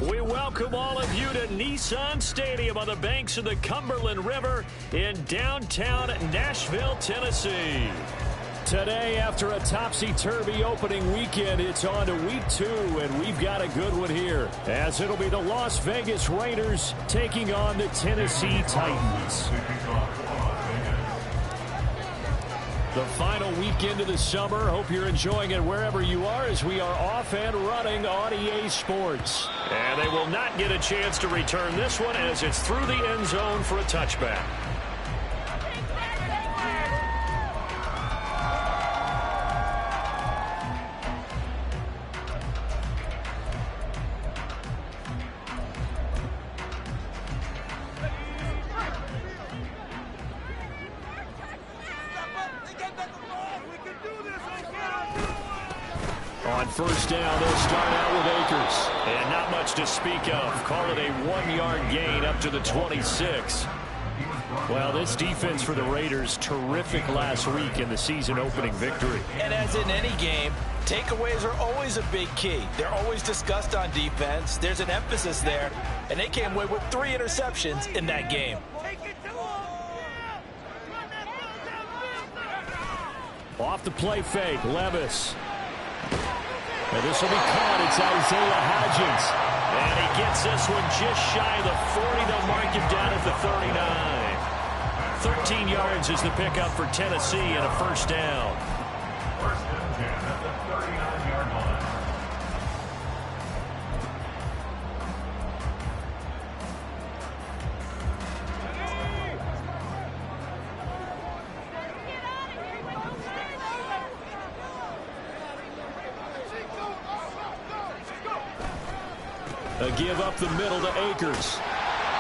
We welcome all of you to Nissan Stadium on the banks of the Cumberland River in downtown Nashville, Tennessee. Today, after a topsy-turvy opening weekend, it's on to week 2, and we've got a good one here, as it'll be the Las Vegas Raiders taking on the Tennessee Titans. The final weekend of the summer. Hope you're enjoying it wherever you are, as we are off and running on EA Sports. And they will not get a chance to return this one, as it's through the end zone for a touchback. On first down, they'll start out with Akers. And not much to speak of. Call it a 1-yard gain up to the 26. Well, this defense for the Raiders, terrific last week in the season-opening victory. And as in any game, takeaways are always a big key. They're always discussed on defense. There's an emphasis there, and they came away with 3 interceptions in that game. Off the play fake, Levis. And this will be caught. It's Isaiah Hodgins. And he gets this one just shy of the 40. They'll mark him down at the 39. 13 yards is the pickup for Tennessee and a first down. First and 10 at the 39-yard line. A give up the middle to Akers.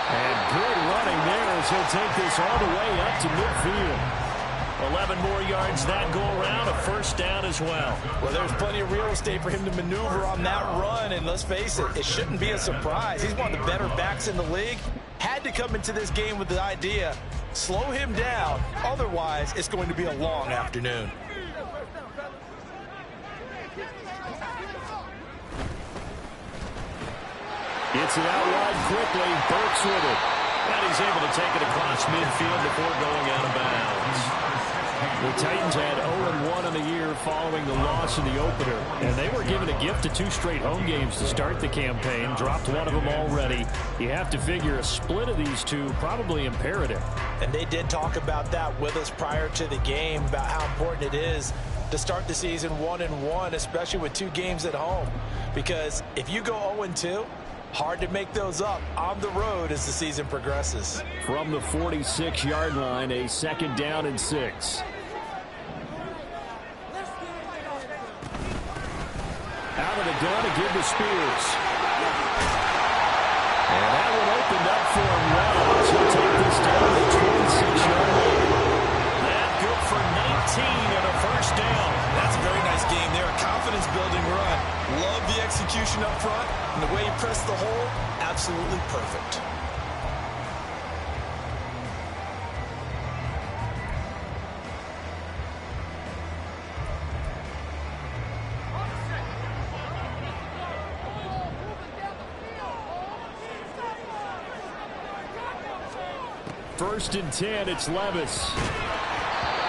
And good running there as he'll take this all the way up to midfield. 11 more yards that go around, a first down as well. Well, there's plenty of real estate for him to maneuver on that run, and let's face it, it shouldn't be a surprise. He's one of the better backs in the league. Had to come into this game with the idea, slow him down, otherwise it's going to be a long afternoon. Gets it out wide quickly. Burks with it. And he's able to take it across midfield before going out of bounds. The Titans had 0-1 in the year following the loss in the opener. And they were given a gift of 2 straight home games to start the campaign. Dropped one of them already. You have to figure a split of these two probably imperative. And they did talk about that with us prior to the game, about how important it is to start the season 1-1, especially with 2 games at home. Because if you go 0-2, hard to make those up on the road as the season progresses. From the 46-yard line, a second down and 6. Out of the gun to give to Spears. And that one opened up for him well as he'll take this down to the 26-yard line. That good for 19 and a first down. That's a very nice game there. A confidence-building run. Love the execution up front, and the way he pressed the hole, absolutely perfect. First and 10, it's Levis.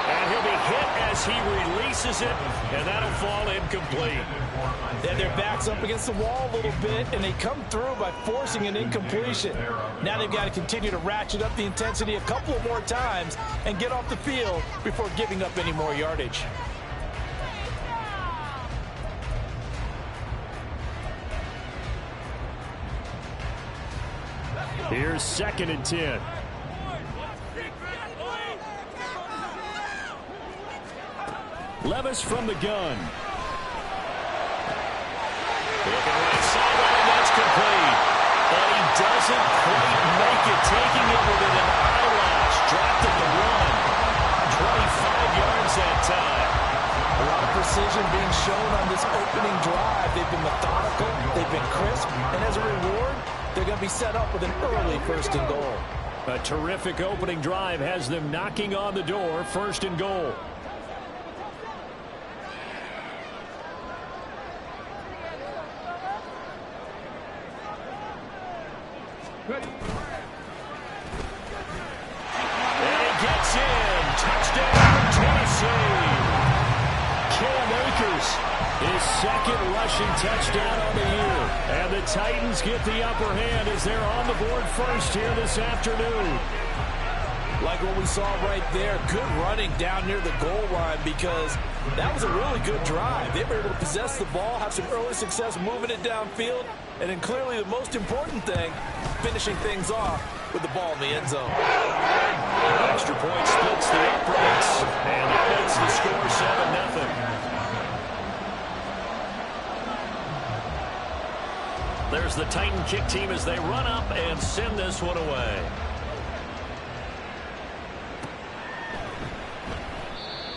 And he'll be hit as he releases it, and that'll fall incomplete. And their back's up against the wall a little bit, and they come through by forcing an incompletion. Now they've got to continue to ratchet up the intensity a couple of more times and get off the field before giving up any more yardage. Here's second and 10. Levis from the gun. Looking right sideline, that's complete. But he doesn't quite make it, taking it within an eyelash. Dropped at the 1. 25 yards that time. A lot of precision being shown on this opening drive. They've been methodical, they've been crisp, and as a reward, they're going to be set up with an early first and goal. A terrific opening drive has them knocking on the door, first and goal. And he gets in. Touchdown, Tennessee. Cam Akers, his second rushing touchdown on the year. And the Titans get the upper hand as they're on the board first here this afternoon. Like what we saw right there, good running down near the goal line because that was a really good drive. They were able to possess the ball, have some early success moving it downfield, and then clearly the most important thing, finishing things off with the ball in the end zone. Extra point splits the uprights, and it makes the score 7-0. There's the Titan kick team as they run up and send this one away.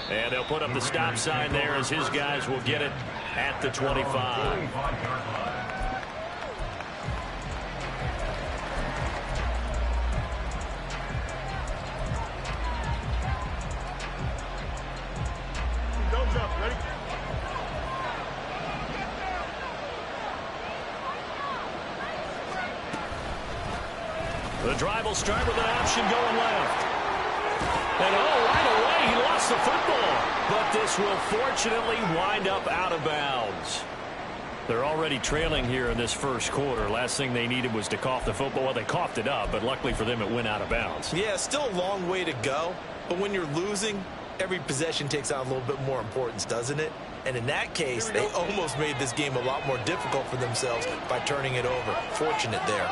And they'll put up the stop sign there as his guys will get it at the 25. Don't jump. Ready? The drive will start with an option going left. And right away he lost the football. But this will fortunately wind up out of bounds. They're already trailing here in this first quarter. Last thing they needed was to cough the football. Well, they coughed it up, but luckily for them it went out of bounds. Yeah, still a long way to go. But when you're losing, every possession takes on a little bit more importance, doesn't it? And in that case, they almost made this game a lot more difficult for themselves by turning it over. Fortunate there.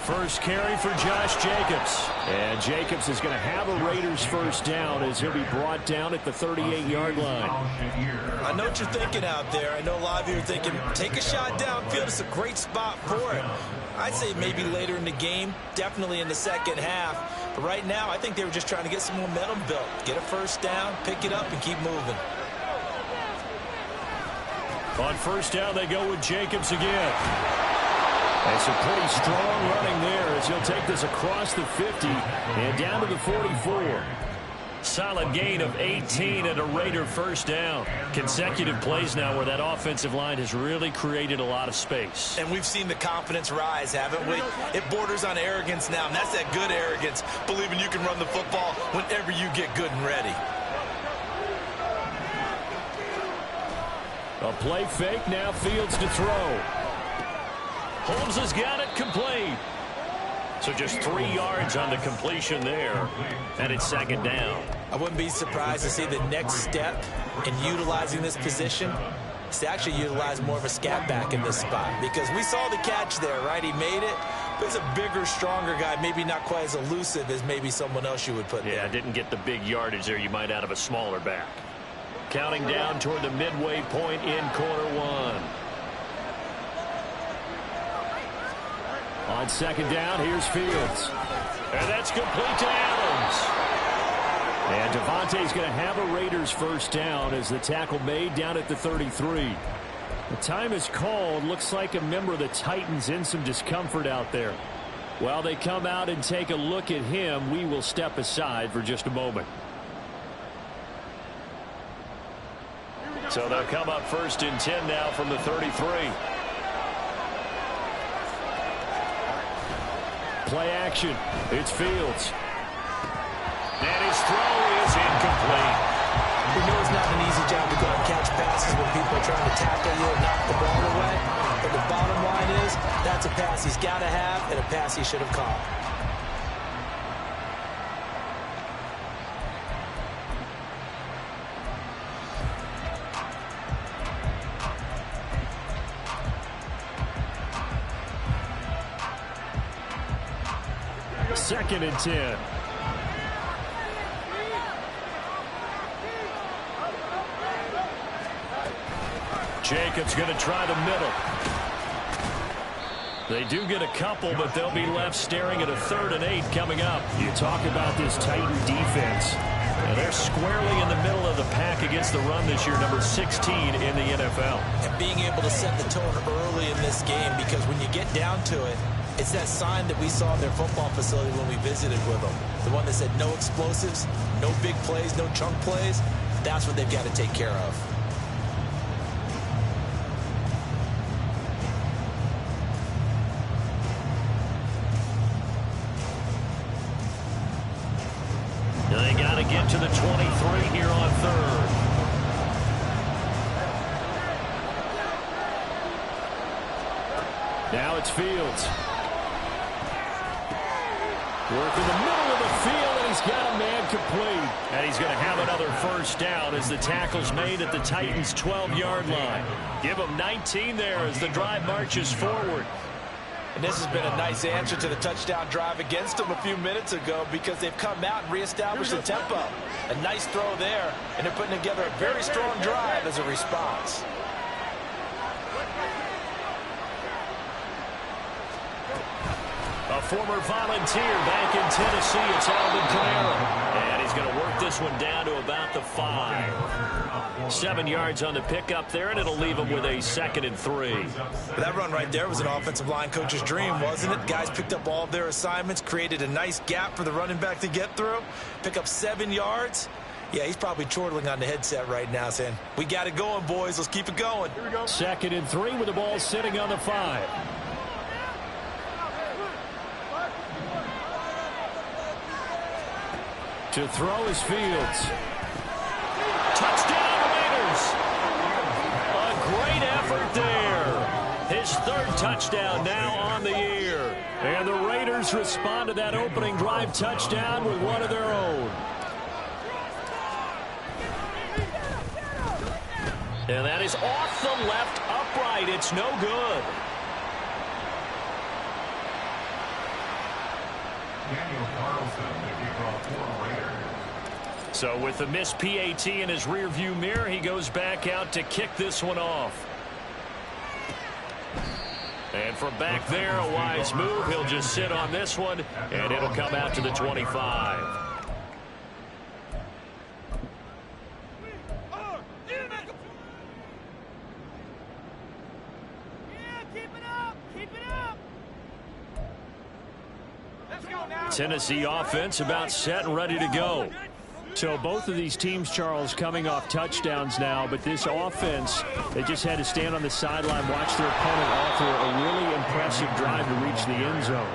First carry for Josh Jacobs. And Jacobs is going to have a Raiders first down as he'll be brought down at the 38-yard line. I know what you're thinking out there. I know a lot of you are thinking, take a shot downfield. It's a great spot for it. I'd say maybe later in the game, definitely in the second half. But right now, I think they were just trying to get some momentum built. Get a first down, pick it up, and keep moving. On first down, they go with Jacobs again. And some pretty strong running there as he'll take this across the 50 and down to the 44. Solid gain of 18 and a Raider first down. Consecutive plays now where that offensive line has really created a lot of space. And we've seen the confidence rise, haven't we? It borders on arrogance now, and that's that good arrogance, believing you can run the football whenever you get good and ready. A play fake, now Fields to throw. Holmes has got it complete. So just 3 yards on the completion there. And it's second down. I wouldn't be surprised to see the next step in utilizing this position is to actually utilize more of a scat back in this spot. Because we saw the catch there, right? He made it. But he's a bigger, stronger guy. Maybe not quite as elusive as maybe someone else you would put there. Yeah, didn't get the big yardage there you might out of a smaller back. Counting down toward the midway point in quarter one. On second down, here's Fields. And that's complete to Adams. And Devontae's going to have a Raiders first down as the tackle made down at the 33. The time is called. Looks like a member of the Titans in some discomfort out there. While they come out and take a look at him, we will step aside for just a moment. So they'll come up first and 10 now from the 33. Play action. It's Fields. And his throw is incomplete. We know it's not an easy job to go and catch passes when people are trying to tackle you and knock the ball away. But the bottom line is, that's a pass he's got to have and a pass he should have caught. Second and 10. Jacobs going to try the middle. They do get a couple, but they'll be left staring at a 3rd and 8 coming up. You talk about this Titan defense. And they're squarely in the middle of the pack against the run this year, number 16 in the NFL. And being able to set the tone early in this game, because when you get down to it, it's that sign that we saw in their football facility when we visited with them. The one that said no explosives, no big plays, no chunk plays. That's what they've got to take care of. to get to the 23 here on third. Now it's Fields. Work in the middle of the field, and he's got a man complete. And he's going to have another first down as the tackle's made at the Titans' 12-yard line. Give him 19 there as the drive marches forward. And this has been a nice answer to the touchdown drive against them a few minutes ago because they've come out and reestablished the tempo. A nice throw there, and they're putting together a very strong drive as a response. A former volunteer back in Tennessee, it's Alvin Kamara. And he's going to work this one down to about the 5. 7 yards on the pickup there, and it'll leave him with a 2nd and 3. That run right there was an offensive line coach's dream, wasn't it? Guys picked up all of their assignments, created a nice gap for the running back to get through, pick up 7 yards. Yeah, he's probably chortling on the headset right now saying, we got it going, boys. Let's keep it going. Here we go. 2nd and 3 with the ball sitting on the 5. To throw is Fields. Touchdown, Raiders. A great effort there. His 3rd touchdown now on the year. And the Raiders respond to that opening drive touchdown with one of their own. And that is off the left upright. It's no good. Daniel Carlson, the kicker for Raiders. So with the missed PAT in his rearview mirror, he goes back out to kick this one off. And from back there, a wise move. He'll just sit on this one, and it'll come out to the 25. Tennessee offense about set and ready to go. So both of these teams, Charles, coming off touchdowns now, but this offense, they just had to stand on the sideline, watch their opponent offer a really impressive drive to reach the end zone.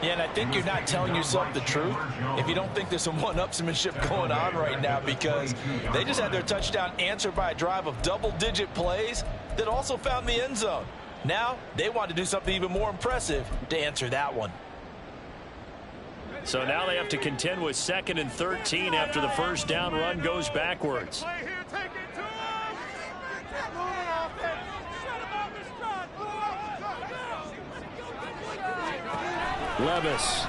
Yeah, and I think you're not telling yourself the truth if you don't think there's some one-upsmanship going on right now, because they just had their touchdown answered by a drive of double-digit plays that also found the end zone. Now they want to do something even more impressive to answer that one. So now they have to contend with 2nd and 13 after the first down run goes backwards. Levis.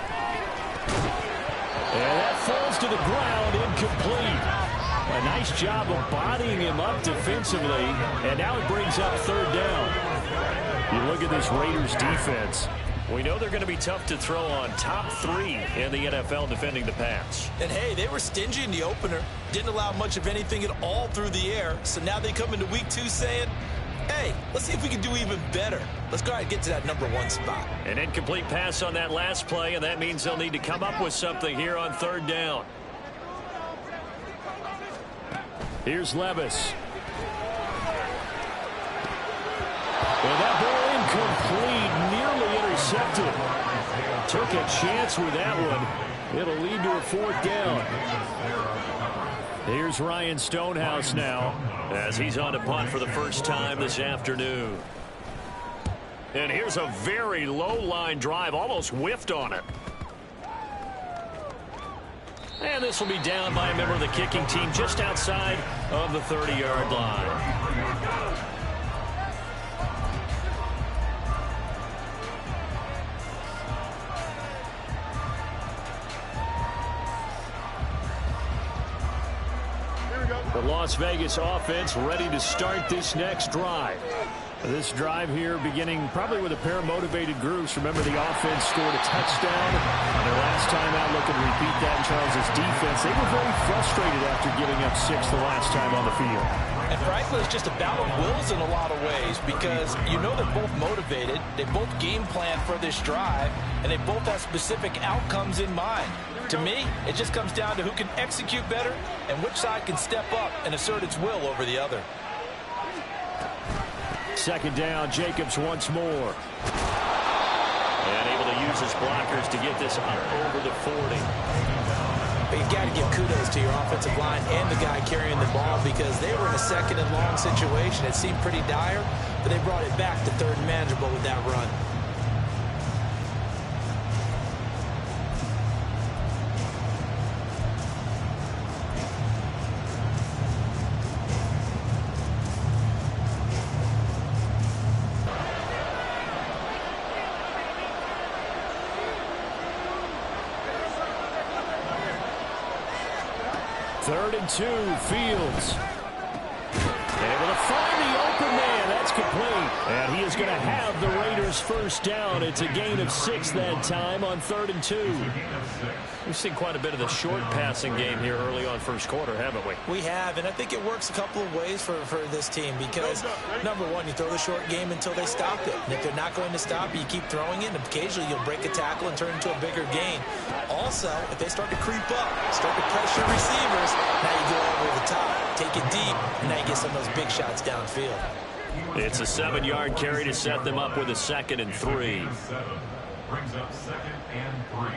And that falls to the ground, incomplete. A nice job of bodying him up defensively, and now it brings up 3rd down. You look at this Raiders defense. We know they're going to be tough to throw on, top 3 in the NFL defending the pass. And, hey, they were stingy in the opener, didn't allow much of anything at all through the air. So now they come into week 2 saying, hey, let's see if we can do even better. Let's go ahead and get to that number 1 spot. An incomplete pass on that last play, and that means they'll need to come up with something here on 3rd down. Here's Levis. And that ball incomplete, nearly intercepted. Took a chance with that one. It'll lead to a 4th down. Here's Ryan Stonehouse now as he's on to punt for the first time this afternoon. And here's a very low line drive, almost whiffed on it. And this will be down by a member of the kicking team just outside of the 30-yard line. The Las Vegas offense ready to start this next drive. This drive here beginning probably with a pair of motivated groups. Remember, the offense scored a touchdown. Their last time out, looking to repeat that in Charles's defense. They were very frustrated after giving up 6 the last time on the field. And frankly, it's just a battle of wills in a lot of ways, because you know they're both motivated. They both game plan for this drive, and they both have specific outcomes in mind. To me, it just comes down to who can execute better and which side can step up and assert its will over the other. 2nd down, Jacobs once more. And able to use his blockers to get this up over the 40. But you've got to give kudos to your offensive line and the guy carrying the ball because they were in a second and long situation. It seemed pretty dire, but they brought it back to third and manageable with that run. Third and 2, Fields. Able to find the open man. That's complete. And he is going to have the Raiders first down. It's a gain of 6 that time on 3rd and 2. We've seen quite a bit of the short passing game here early on first quarter, haven't we? We have, and I think it works a couple of ways for this team because, number one, you throw the short game until they stop it. And if they're not going to stop you keep throwing it, and occasionally you'll break a tackle and turn it into a bigger gain. Also, if they start to creep up, start to pressure receivers, now you go over the top, take it deep, and now you get some of those big shots downfield. It's a 7-yard carry to set them up with a 2nd and 3. Brings up 2nd and 3.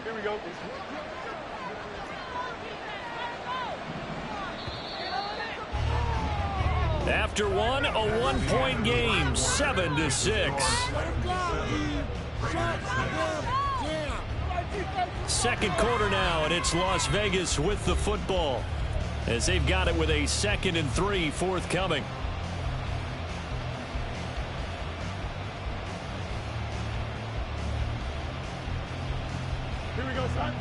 Here we go. After one, a 1-point game, 7-6. Second quarter now, and it's Las Vegas with the football as they've got it with a 2nd and 3 forthcoming. Here we go, son.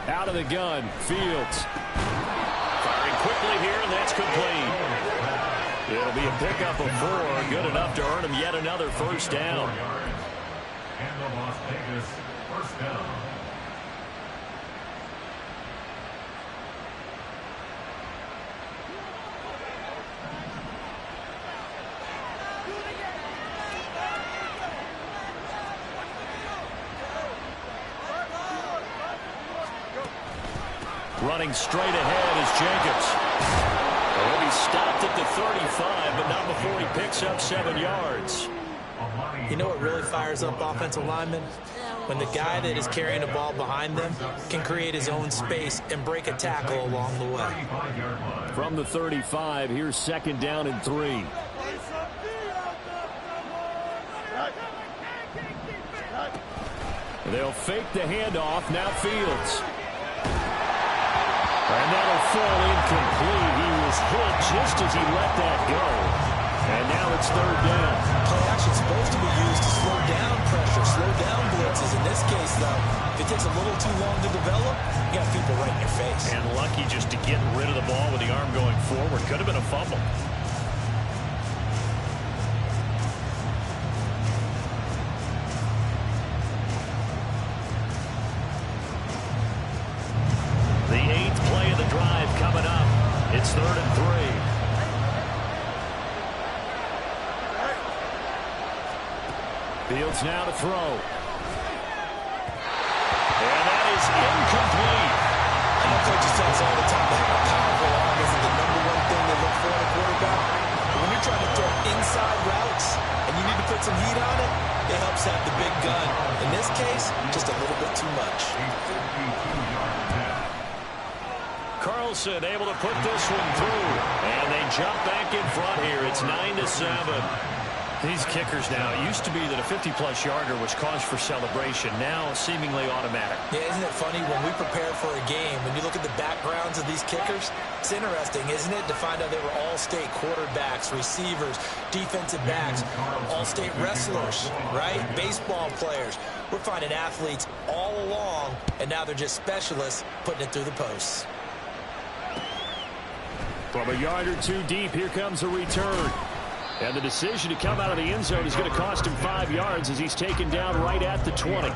Out of the gun, Fields. Firing quickly here, and that's complete. It'll be a pickup of 4, good enough to earn him yet another first down. And the Las Vegas first down. Running straight ahead is Jenkins. He'll be stopped at the 35, but not before he picks up 7 yards. You know what really fires up offensive linemen? When the guy that is carrying the ball behind them can create his own space and break a tackle along the way. From the 35, here's 2nd down and 3. They'll fake the handoff. Now Fields. And that'll fall incomplete. He was hit just as he let that go. And now it's 3rd down. Play action supposed to be used to slow down pressure, slow down blitzes. In this case, though, if it takes a little too long to develop, you got people right in your face. And lucky just to get rid of the ball with the arm going forward. Could have been a fumble. The 8th play of the drive coming up. It's 3rd and 3. Fields now to throw. And that is incomplete. I know coaches tell us all the time that a powerful arm isn't the #1 thing they look for in a quarterback. But when you're trying to throw inside routes and you need to put some heat on it, it helps have the big gun. In this case, just a little bit too much. Carlson able to put this one through. And they jump back in front here. It's 9-7. These kickers now, it used to be that a 50-plus yarder was cause for celebration. Now seemingly automatic. Yeah, isn't it funny when we prepare for a game, when you look at the backgrounds of these kickers, it's interesting, isn't it, to find out they were all-state quarterbacks, receivers, defensive backs, all-state wrestlers, right? Baseball players. We're finding athletes all along, and now they're just specialists putting it through the posts. From a yard or two deep, here comes a return. And the decision to come out of the end zone is going to cost him 5 yards as he's taken down right at the 20.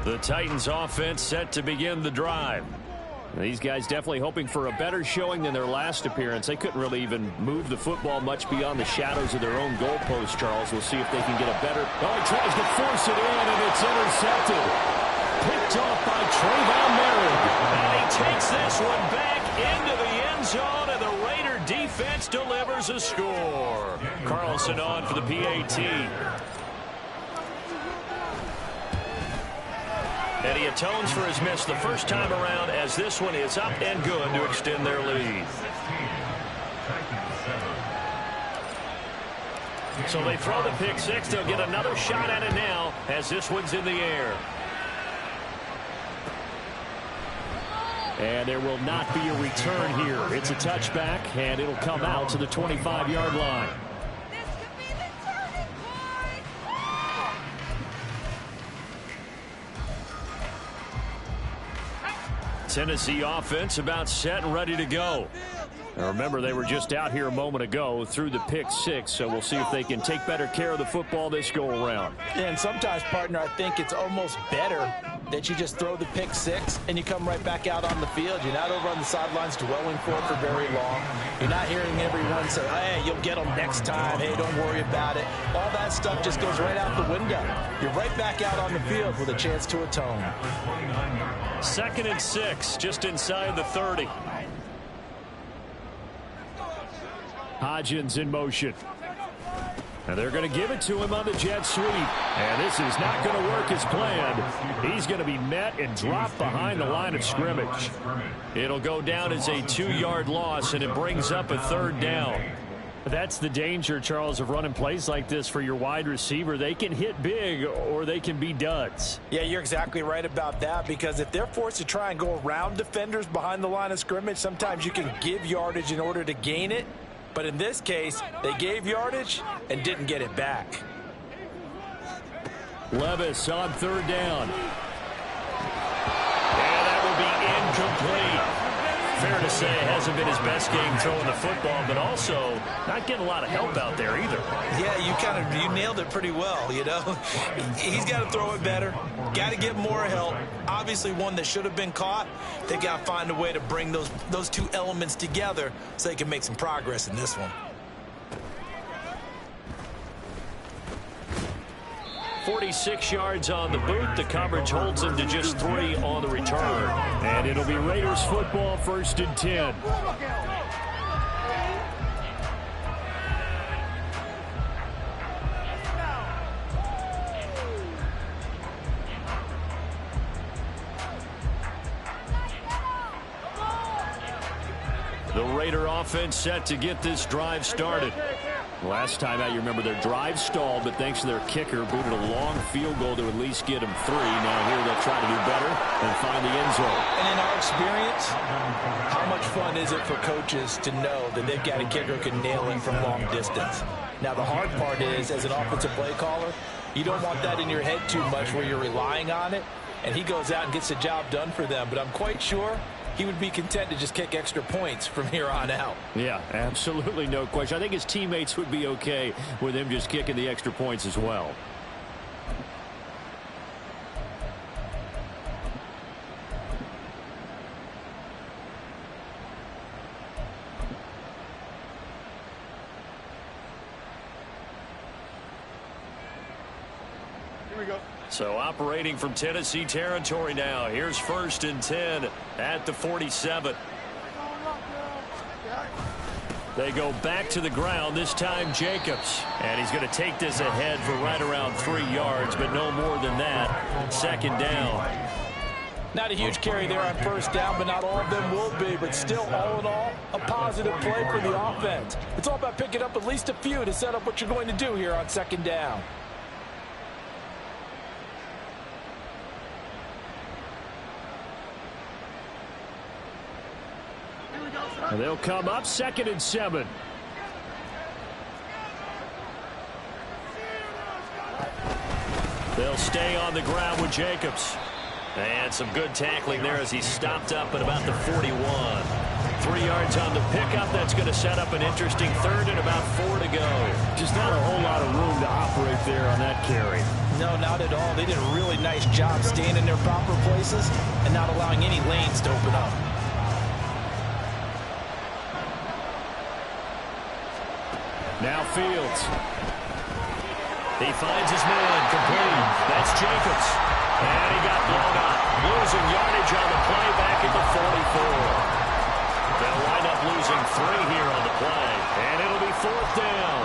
The Titans offense set to begin the drive. These guys definitely hoping for a better showing than their last appearance. They couldn't really even move the football much beyond the shadows of their own goalpost, Charles. We'll see if they can get a better... Oh, he tries to force it in, and it's intercepted. Picked off by Trayvon Merritt. And he takes this one back into the end zone, and the Raider defense delivers a score. Carlson on for the PAT. And he atones for his miss the first time around, as this one is up and good to extend their lead. So they throw the pick six. They'll get another shot at it now as this one's in the air. And there will not be a return here. It's a touchback, and it'll come out to the 25-yard line. Tennessee offense about set and ready to go. Now remember, they were just out here a moment ago through the pick six, so we'll see if they can take better care of the football this go around. And sometimes, partner, I think it's almost better that you just throw the pick six and you come right back out on the field. You're not over on the sidelines dwelling for very long. You're not hearing everyone say, hey, you'll get them next time. Hey, don't worry about it. All that stuff just goes right out the window. You're right back out on the field with a chance to atone. 2nd and 6, just inside the 30. Hodgins in motion. And they're going to give it to him on the jet sweep. And this is not going to work as planned. He's going to be met and dropped behind the line of scrimmage. It'll go down as a 2-yard loss, and it brings up a 3rd down. That's the danger, Charles, of running plays like this for your wide receiver. They can hit big or they can be duds. Yeah, you're exactly right about that, because if they're forced to try and go around defenders behind the line of scrimmage, sometimes you can give yardage in order to gain it. But in this case, they gave yardage and didn't get it back. Levis on 3rd down. And that will be incomplete. Fair to say it hasn't been his best game throwing the football, but also not getting a lot of help out there either. Yeah, you nailed it pretty well, you know. He's got to throw it better. Got to get more help. Obviously one that should have been caught. They got to find a way to bring those two elements together so they can make some progress in this one. 46 yards on the boot. The coverage holds him to just 3 on the return. And it'll be Raiders football, 1st and 10. The Raider offense set to get this drive started. Last time out, you remember their drive stalled, but thanks to their kicker, booted a long field goal to at least get them 3. Now here they'll try to do better and find the end zone. And in our experience, how much fun is it for coaches to know that they've got a kicker who can nail it from long distance? Now the hard part is, as an offensive play caller, you don't want that in your head too much where you're relying on it, and he goes out and gets the job done for them. But I'm quite sure he would be content to just kick extra points from here on out. Yeah, absolutely no question. I think his teammates would be okay with him just kicking the extra points as well. Here we go. So operating from Tennessee territory now. Here's 1st and 10 at the 47. They go back to the ground, this time Jacobs. And he's going to take this ahead for right around 3 yards, but no more than that. 2nd down. Not a huge carry there on 1st down, but not all of them will be. But still, all in all, a positive play for the offense. It's all about picking up at least a few to set up what you're going to do here on 2nd down. And they'll come up 2nd and 7. They'll stay on the ground with Jacobs. And some good tackling there as he stopped up at about the 41. 3 yards on the pickup. That's going to set up an interesting 3rd and about 4 to go. Just not a whole lot of room to operate there on that carry. No, not at all. They did a really nice job staying in their proper places and not allowing any lanes to open up. Now Fields. He finds his man, complete. That's Jacobs. And he got blown up. Losing yardage on the play back at the 44. They'll wind up losing 3 here on the play. And it'll be 4th down.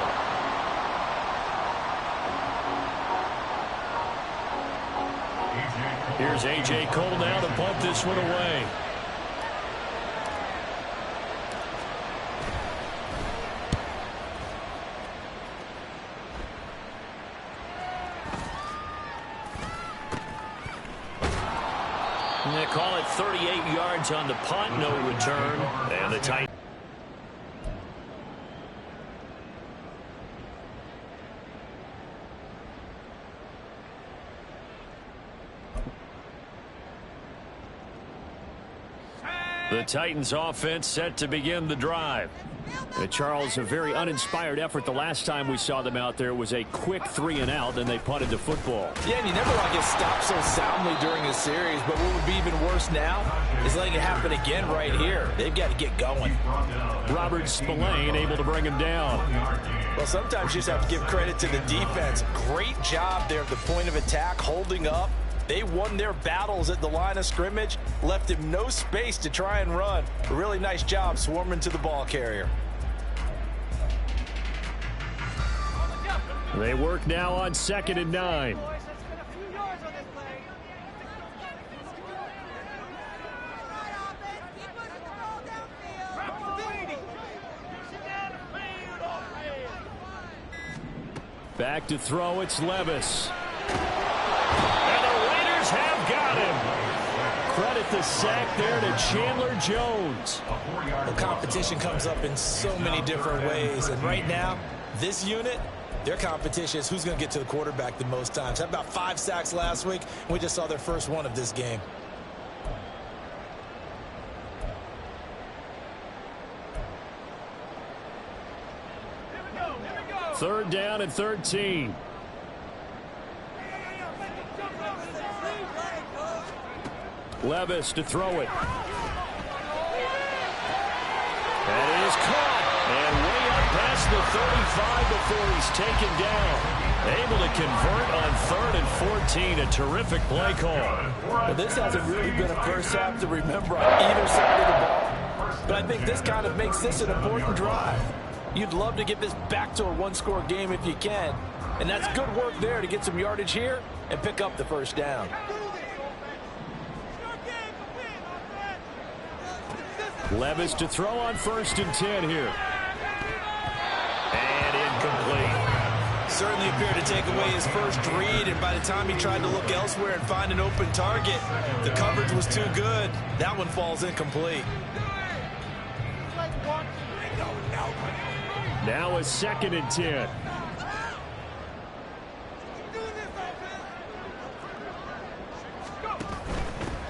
Here's A.J. Cole now to punt this one away. And they call it 38 yards on the punt, no return. And the Titans. The Titans offense set to begin the drive. Charles, a very uninspired effort. The last time we saw them out there was a quick 3-and-out, and they punted the football. Yeah, and you never want to get stopped so soundly during a series, but what would be even worse now is letting it happen again right here. They've got to get going. Robert Spillane able to bring him down. Well, sometimes you just have to give credit to the defense. Great job there at the point of attack, holding up. They won their battles at the line of scrimmage, left him no space to try and run. A really nice job swarming to the ball carrier. They work now on 2nd and 9. Back to throw, it's Levis. Have got him. Credit the sack there to Chandler Jones. The competition comes up in so many different ways, and right now, this unit, their competition is who's going to get to the quarterback the most times. Had about 5 sacks last week, and we just saw their first one of this game. Third down and 13. Levis to throw it. That is caught. And way up past the 35 before he's taken down. Able to convert on 3rd and 14. A terrific play call. Well, this hasn't really been a first half to remember on either side of the ball. But I think this kind of makes this an important drive. You'd love to get this back to a one-score game if you can. And that's good work there to get some yardage here and pick up the first down. Levis to throw on 1st and 10 here. And incomplete. Certainly appeared to take away his first read, and by the time he tried to look elsewhere and find an open target, the coverage was too good. That one falls incomplete. Now a 2nd and 10.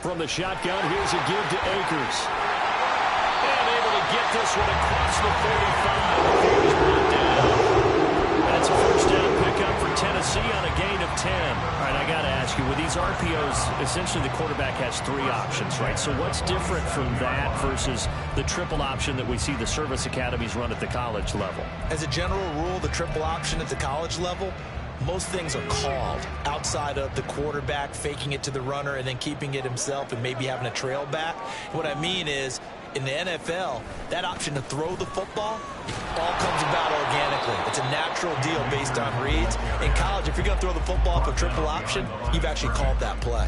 From the shotgun, here's a give to Akers. Get this one across the 45 before he's brought down. That's a first down pickup for Tennessee on a gain of 10. All right, I got to ask you, with these RPOs, essentially the quarterback has 3 options, right? So what's different from that versus the triple option that we see the service academies run at the college level? As a general rule, the triple option at the college level, most things are called outside of the quarterback faking it to the runner and then keeping it himself and maybe having a trail back. What I mean is, in the NFL, that option to throw the football all comes about organically. It's a natural deal based on reads. In college, if you're going to throw the football off a triple option, you've actually called that play.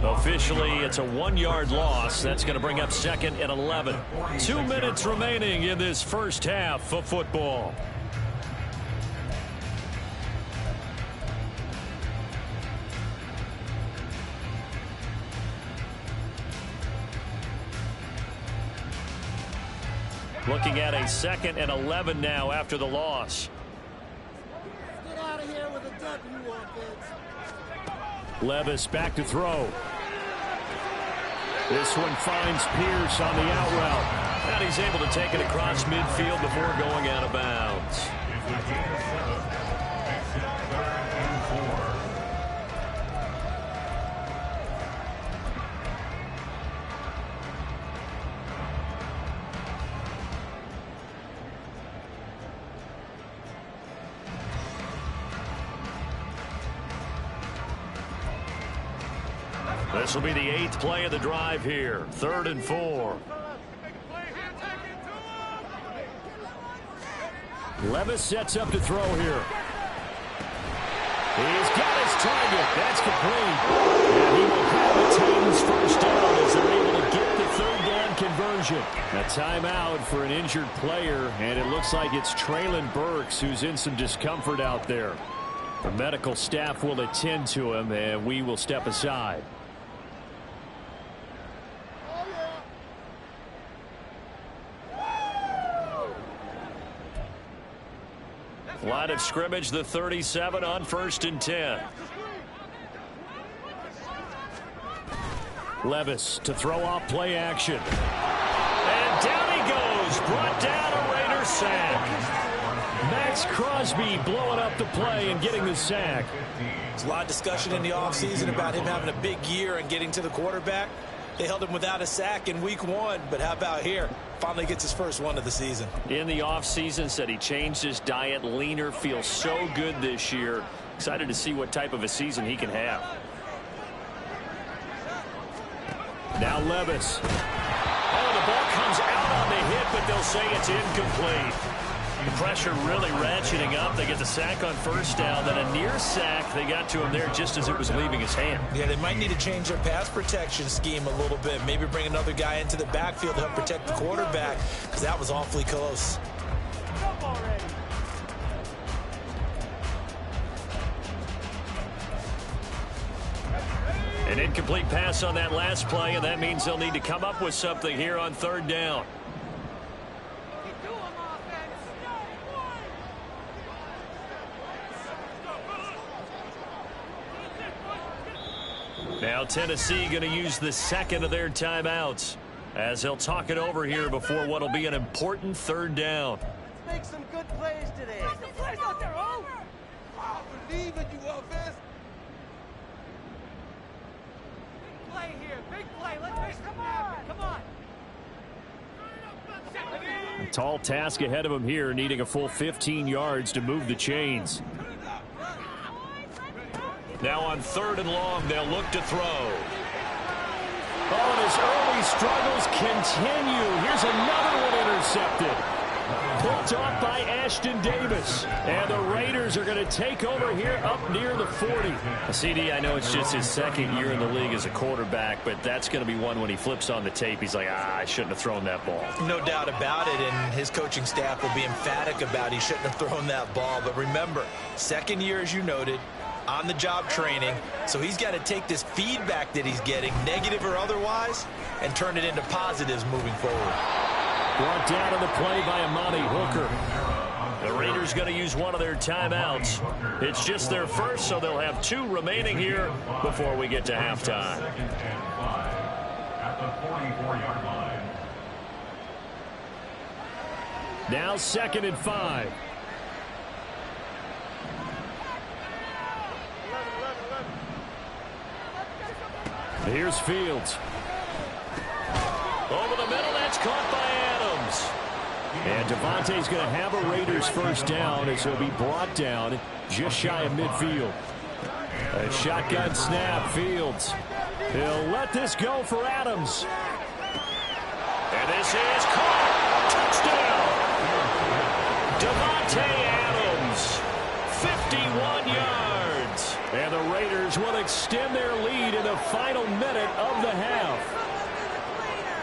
Officially, it's a 1-yard loss. That's going to bring up 2nd and 11. 2 minutes remaining in this first half of football. Looking at a 2nd and 11 now after the loss. Get out of here with a W offense. Levis back to throw. This one finds Pierce on the out route. And he's able to take it across midfield before going out of bounds. This will be the 8th play of the drive here. 3rd and 4. Levis sets up to throw here. He's got his target. That's complete. And he will have the Titans first down as they're able to get the 3rd down conversion. A timeout for an injured player, and it looks like it's Treylon Burks who's in some discomfort out there. The medical staff will attend to him, and we will step aside. Line of scrimmage, the 37 on 1st and 10. Levis to throw off play action. And down he goes. Brought down, a Raider sack. Max Crosby blowing up the play and getting the sack. There's a lot of discussion in the offseason about him having a big year and getting to the quarterback. They held him without a sack in week 1, but how about here? Finally gets his first one of the season. In the offseason, said he changed his diet, leaner, feels so good this year. Excited to see what type of a season he can have. Now Levis. Oh, the ball comes out on the hit, but they'll say it's incomplete. The pressure really ratcheting up. They get the sack on 1st down, then a near sack. They got to him there just as it was leaving his hand. Yeah, they might need to change their pass protection scheme a little bit. Maybe bring another guy into the backfield to help protect the quarterback, because that was awfully close. An incomplete pass on that last play, and that means they'll need to come up with something here on 3rd down. Now Tennessee going to use the 2nd of their timeouts as they'll talk it over here before what will be an important 3rd down. Make some good plays today. Make some plays out there, oh! I believe in you, offense. Big play here, big play. Let's make some happen. Come on. A tall task ahead of him here, needing a full 15 yards to move the chains. Now on 3rd and long, they'll look to throw. Oh, and his early struggles continue. Here's another one intercepted. Pulled off by Ashton Davis. And the Raiders are going to take over here up near the 40. CD, I know it's just his 2nd year in the league as a quarterback, but that's going to be one when he flips on the tape. He's like, I shouldn't have thrown that ball. No doubt about it, and his coaching staff will be emphatic about he shouldn't have thrown that ball. But remember, 2nd year, as you noted, on-the-job training, so he's got to take this feedback that he's getting, negative or otherwise, and turn it into positives moving forward. Brought down on the play by Amani Hooker. The Raiders going to use one of their timeouts. It's just their first, so they'll have 2 remaining here before we get to halftime. At the 44-yard line. Now 2nd and 5. Here's Fields. Over the middle, that's caught by Adams. And Devontae's going to have a Raiders first down as he'll be brought down just shy of midfield. A shotgun snap, Fields. He'll let this go for Adams. And this is caught. Touchdown. Davante Adams. 51 yards. And the Raiders will extend their lead in the final minute of the half.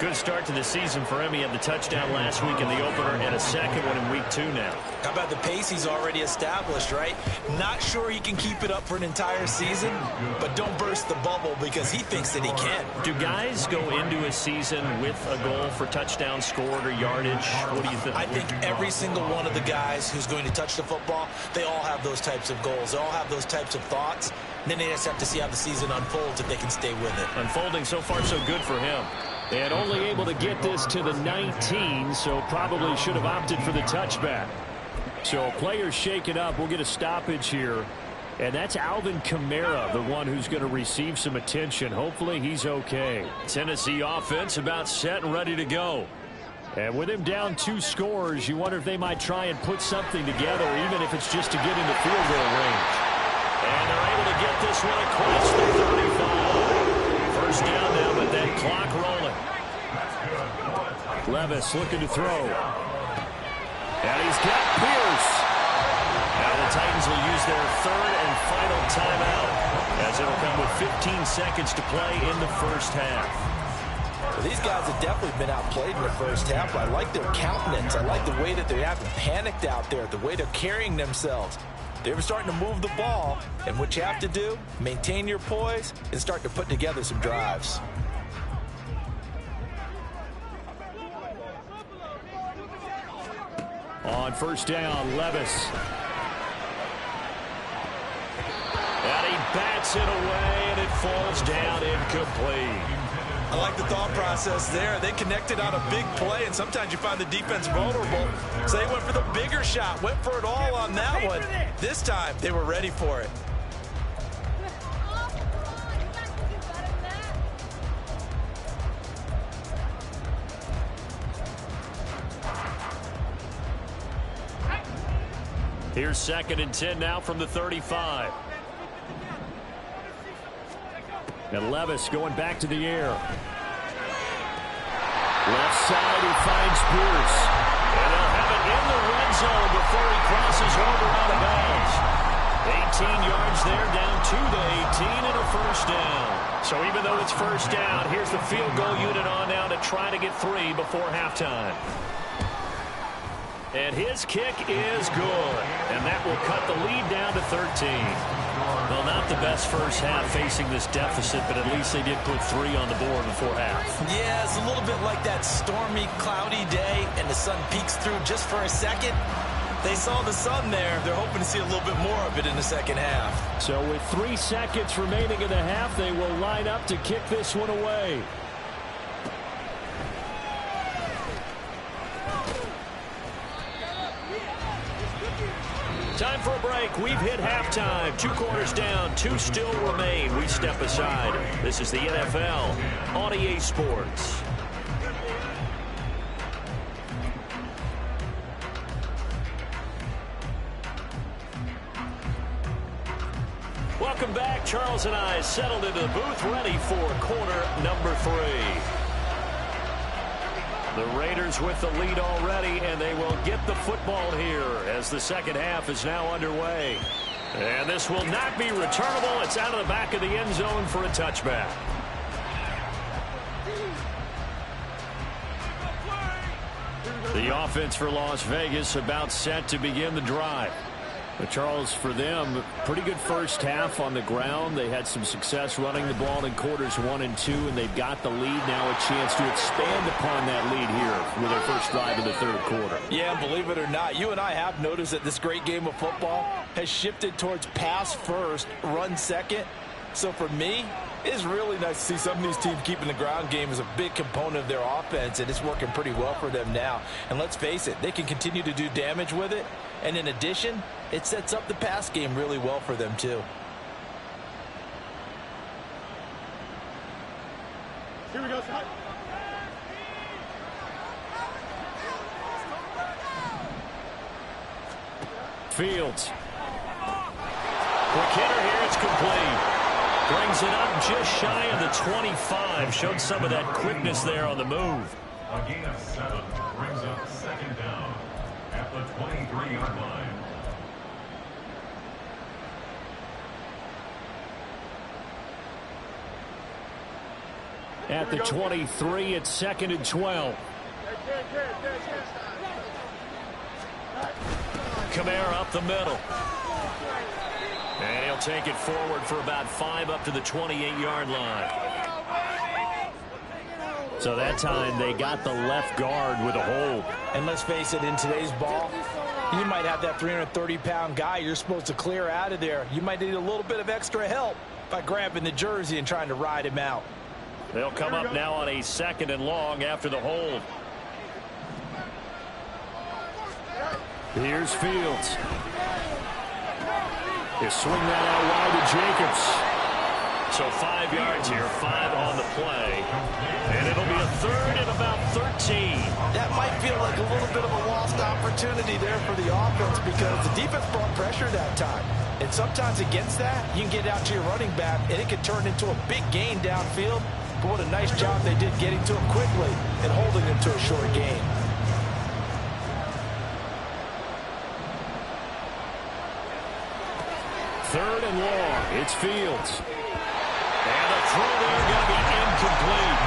Good start to the season for him. He had the touchdown last week in the opener and a 2nd one in week 2 now. How about the pace he's already established, right? Not sure he can keep it up for an entire season, but don't burst the bubble because he thinks that he can. Do guys go into a season with a goal for touchdowns scored or yardage? What do you think? I think every single one of the guys who's going to touch the football, they all have those types of goals. They all have those types of thoughts. And then they just have to see how the season unfolds if they can stay with it. Unfolding so far so good for him. And only able to get this to the 19, so probably should have opted for the touchback. So players shake it up. We'll get a stoppage here. And that's Alvin Kamara, the one who's going to receive some attention. Hopefully he's okay. Tennessee offense about set and ready to go. And with him down 2 scores, you wonder if they might try and put something together, even if it's just to get into field goal range. And they're able to get this one across the 35. first down now, but that clock rolling. Levis looking to throw. And he's got Pierce. Now the Titans will use their third and final timeout, as it'll come with 15 seconds to play in the first half. Well, these guys have definitely been outplayed in the first half. I like their countenance. I like the way that they haven't panicked out there, the way they're carrying themselves. They were starting to move the ball, and what you have to do, maintain your poise and start to put together some drives. On first down, Levis. And he bats it away, and it falls down incomplete. I like the thought process there. They connected on a big play, and sometimes you find the defense vulnerable. So they went for the bigger shot, went for it all on that one. This time, they were ready for it. Here's 2nd and 10 now from the 35. And Levis going back to the air. Left side, he finds Pierce. And they'll have it in the red zone before he crosses over out of bounds. 18 yards there, down to the 18 and a first down. So even though it's first down, here's the field goal unit on now to try to get 3 before halftime. And his kick is good. And that will cut the lead down to 13. Well, not the best first half facing this deficit, but at least they did put 3 on the board before half. Yeah, it's a little bit like that stormy, cloudy day, and the sun peeks through just for a second. They saw the sun there. They're hoping to see a little bit more of it in the second half. So with 3 seconds remaining in the half, they will line up to kick this one away. Time for a break. We've hit halftime. 2 quarters down. 2 still remain. We step aside. This is the NFL on EA Sports. Welcome back. Charles and I settled into the booth, ready for quarter number 3. The Raiders with the lead already, and they will get the football here as the second half is now underway. And this will not be returnable. It's out of the back of the end zone for a touchback. The offense for Las Vegas about set to begin the drive. But Charles, for them, pretty good first half on the ground. They had some success running the ball in quarters 1 and 2, and they've got the lead now, a chance to expand upon that lead here with their first drive in the third quarter. Yeah, believe it or not, you and I have noticed that this great game of football has shifted towards pass first, run second. So for me, it's really nice to see some of these teams keeping the ground game as a big component of their offense, and it's working pretty well for them now. And let's face it, they can continue to do damage with it. And in addition, it sets up the pass game really well for them too. Here we go, son. Fields. Quick hitter here, it's complete. Brings it up just shy of the 25. Showed some of that quickness there on the move. A gain of 7 brings up 2nd down at the 23-yard line. At the 23, it's 2nd and 12. Kamara up the middle. And he'll take it forward for about 5 up to the 28-yard line. So that time they got the left guard with a hold. And let's face it, in today's ball, you might have that 330-pound guy you're supposed to clear out of there. You might need a little bit of extra help by grabbing the jersey and trying to ride him out. They'll come up now on a 2nd and long after the hold. Here's Fields. They swing that out wide to Jacobs. So 5 yards here, 5 on the play. And it'll be a 3rd and about 13. That might feel like a little bit of a lost opportunity there for the offense because the defense brought pressure that time. And sometimes against that, you can get out to your running back, and it can turn into a big gain downfield. but what a nice job they did getting to him quickly and holding him to a short gain. Third and long. It's Fields. And the throw there going to be incomplete.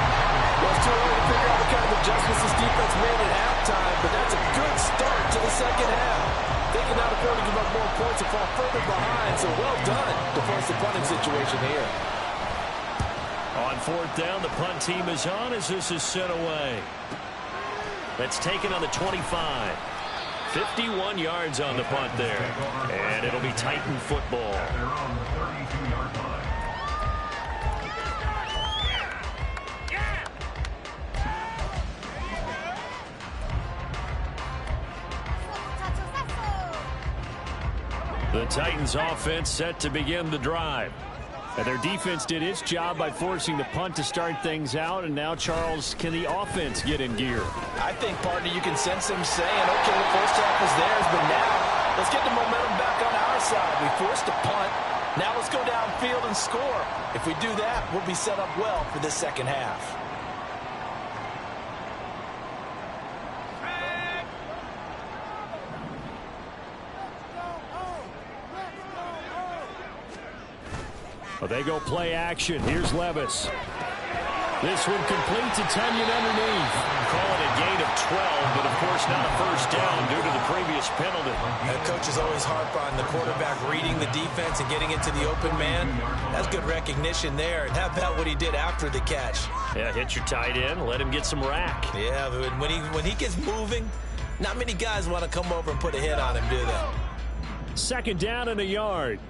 Well, it's too early to figure out what kind of adjustments this defense made at halftime, but that's a good start to the second half. They can now afford to give up more points and fall further behind, so well done to force the punting situation here. On fourth down, the punt team is on as this is sent away. That's taken on the 25. 51 yards on the punt there. And it'll be Titan football. They're on the 32-yard line. The Titans offense set to begin the drive. And their defense did its job by forcing the punt to start things out. And now, Charles, can the offense get in gear? I think, partner, you can sense them saying, okay, the first half is theirs, but now let's get the momentum back on our side. We forced a punt. Now let's go downfield and score. If we do that, we'll be set up well for this second half. Well, they go play action. Here's Levis. This one complete to Tunyon underneath. Calling a gain of 12, but of course not a first down due to the previous penalty. And coaches always harp on the quarterback reading the defense and getting into the open man. That's good recognition there. And how about what he did after the catch? Yeah, hit your tight end, let him get some rack. Yeah, but when he gets moving, not many guys want to come over and put a hit on him, do they? Second down and a yard.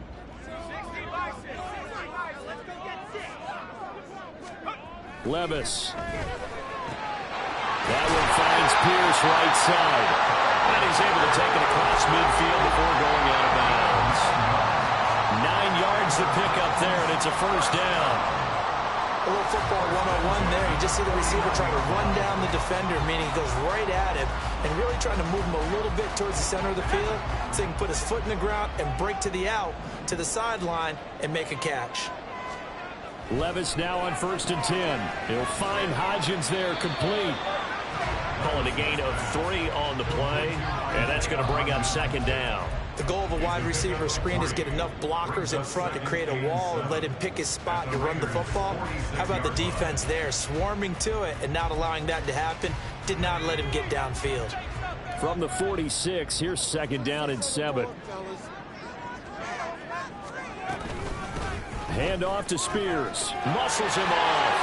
Levis. That one finds Pierce right side. And he's able to take it across midfield before going out of bounds. 9 yards to pick up there, and it's a first down. A little football 101 there. You just see the receiver trying to run down the defender, meaning he goes right at him and really trying to move him a little bit towards the center of the field so he can put his foot in the ground and break to the out, to the sideline, and make a catch. Levis now on 1st and 10. He'll find Hodgins there complete. Calling a gain of 3 on the play, and that's going to bring up second down. The goal of a wide receiver screen is get enough blockers in front to create a wall and let him pick his spot to run the football. How about the defense there, swarming to it and not allowing that to happen? Did not let him get downfield. From the 46, here's second down and 7. Hand off to Spears. Muscles him off.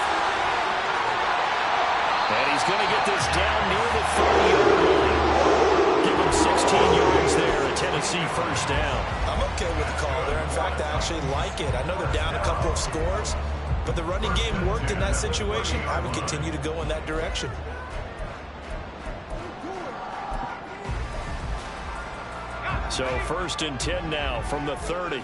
And he's going to get this down near the 30-yard line. Give him 16 yards there, a Tennessee first down. I'm okay with the call there. In fact, I actually like it. I know they're down a couple of scores, but the running game worked in that situation. I would continue to go in that direction. So 1st and 10 now from the 30.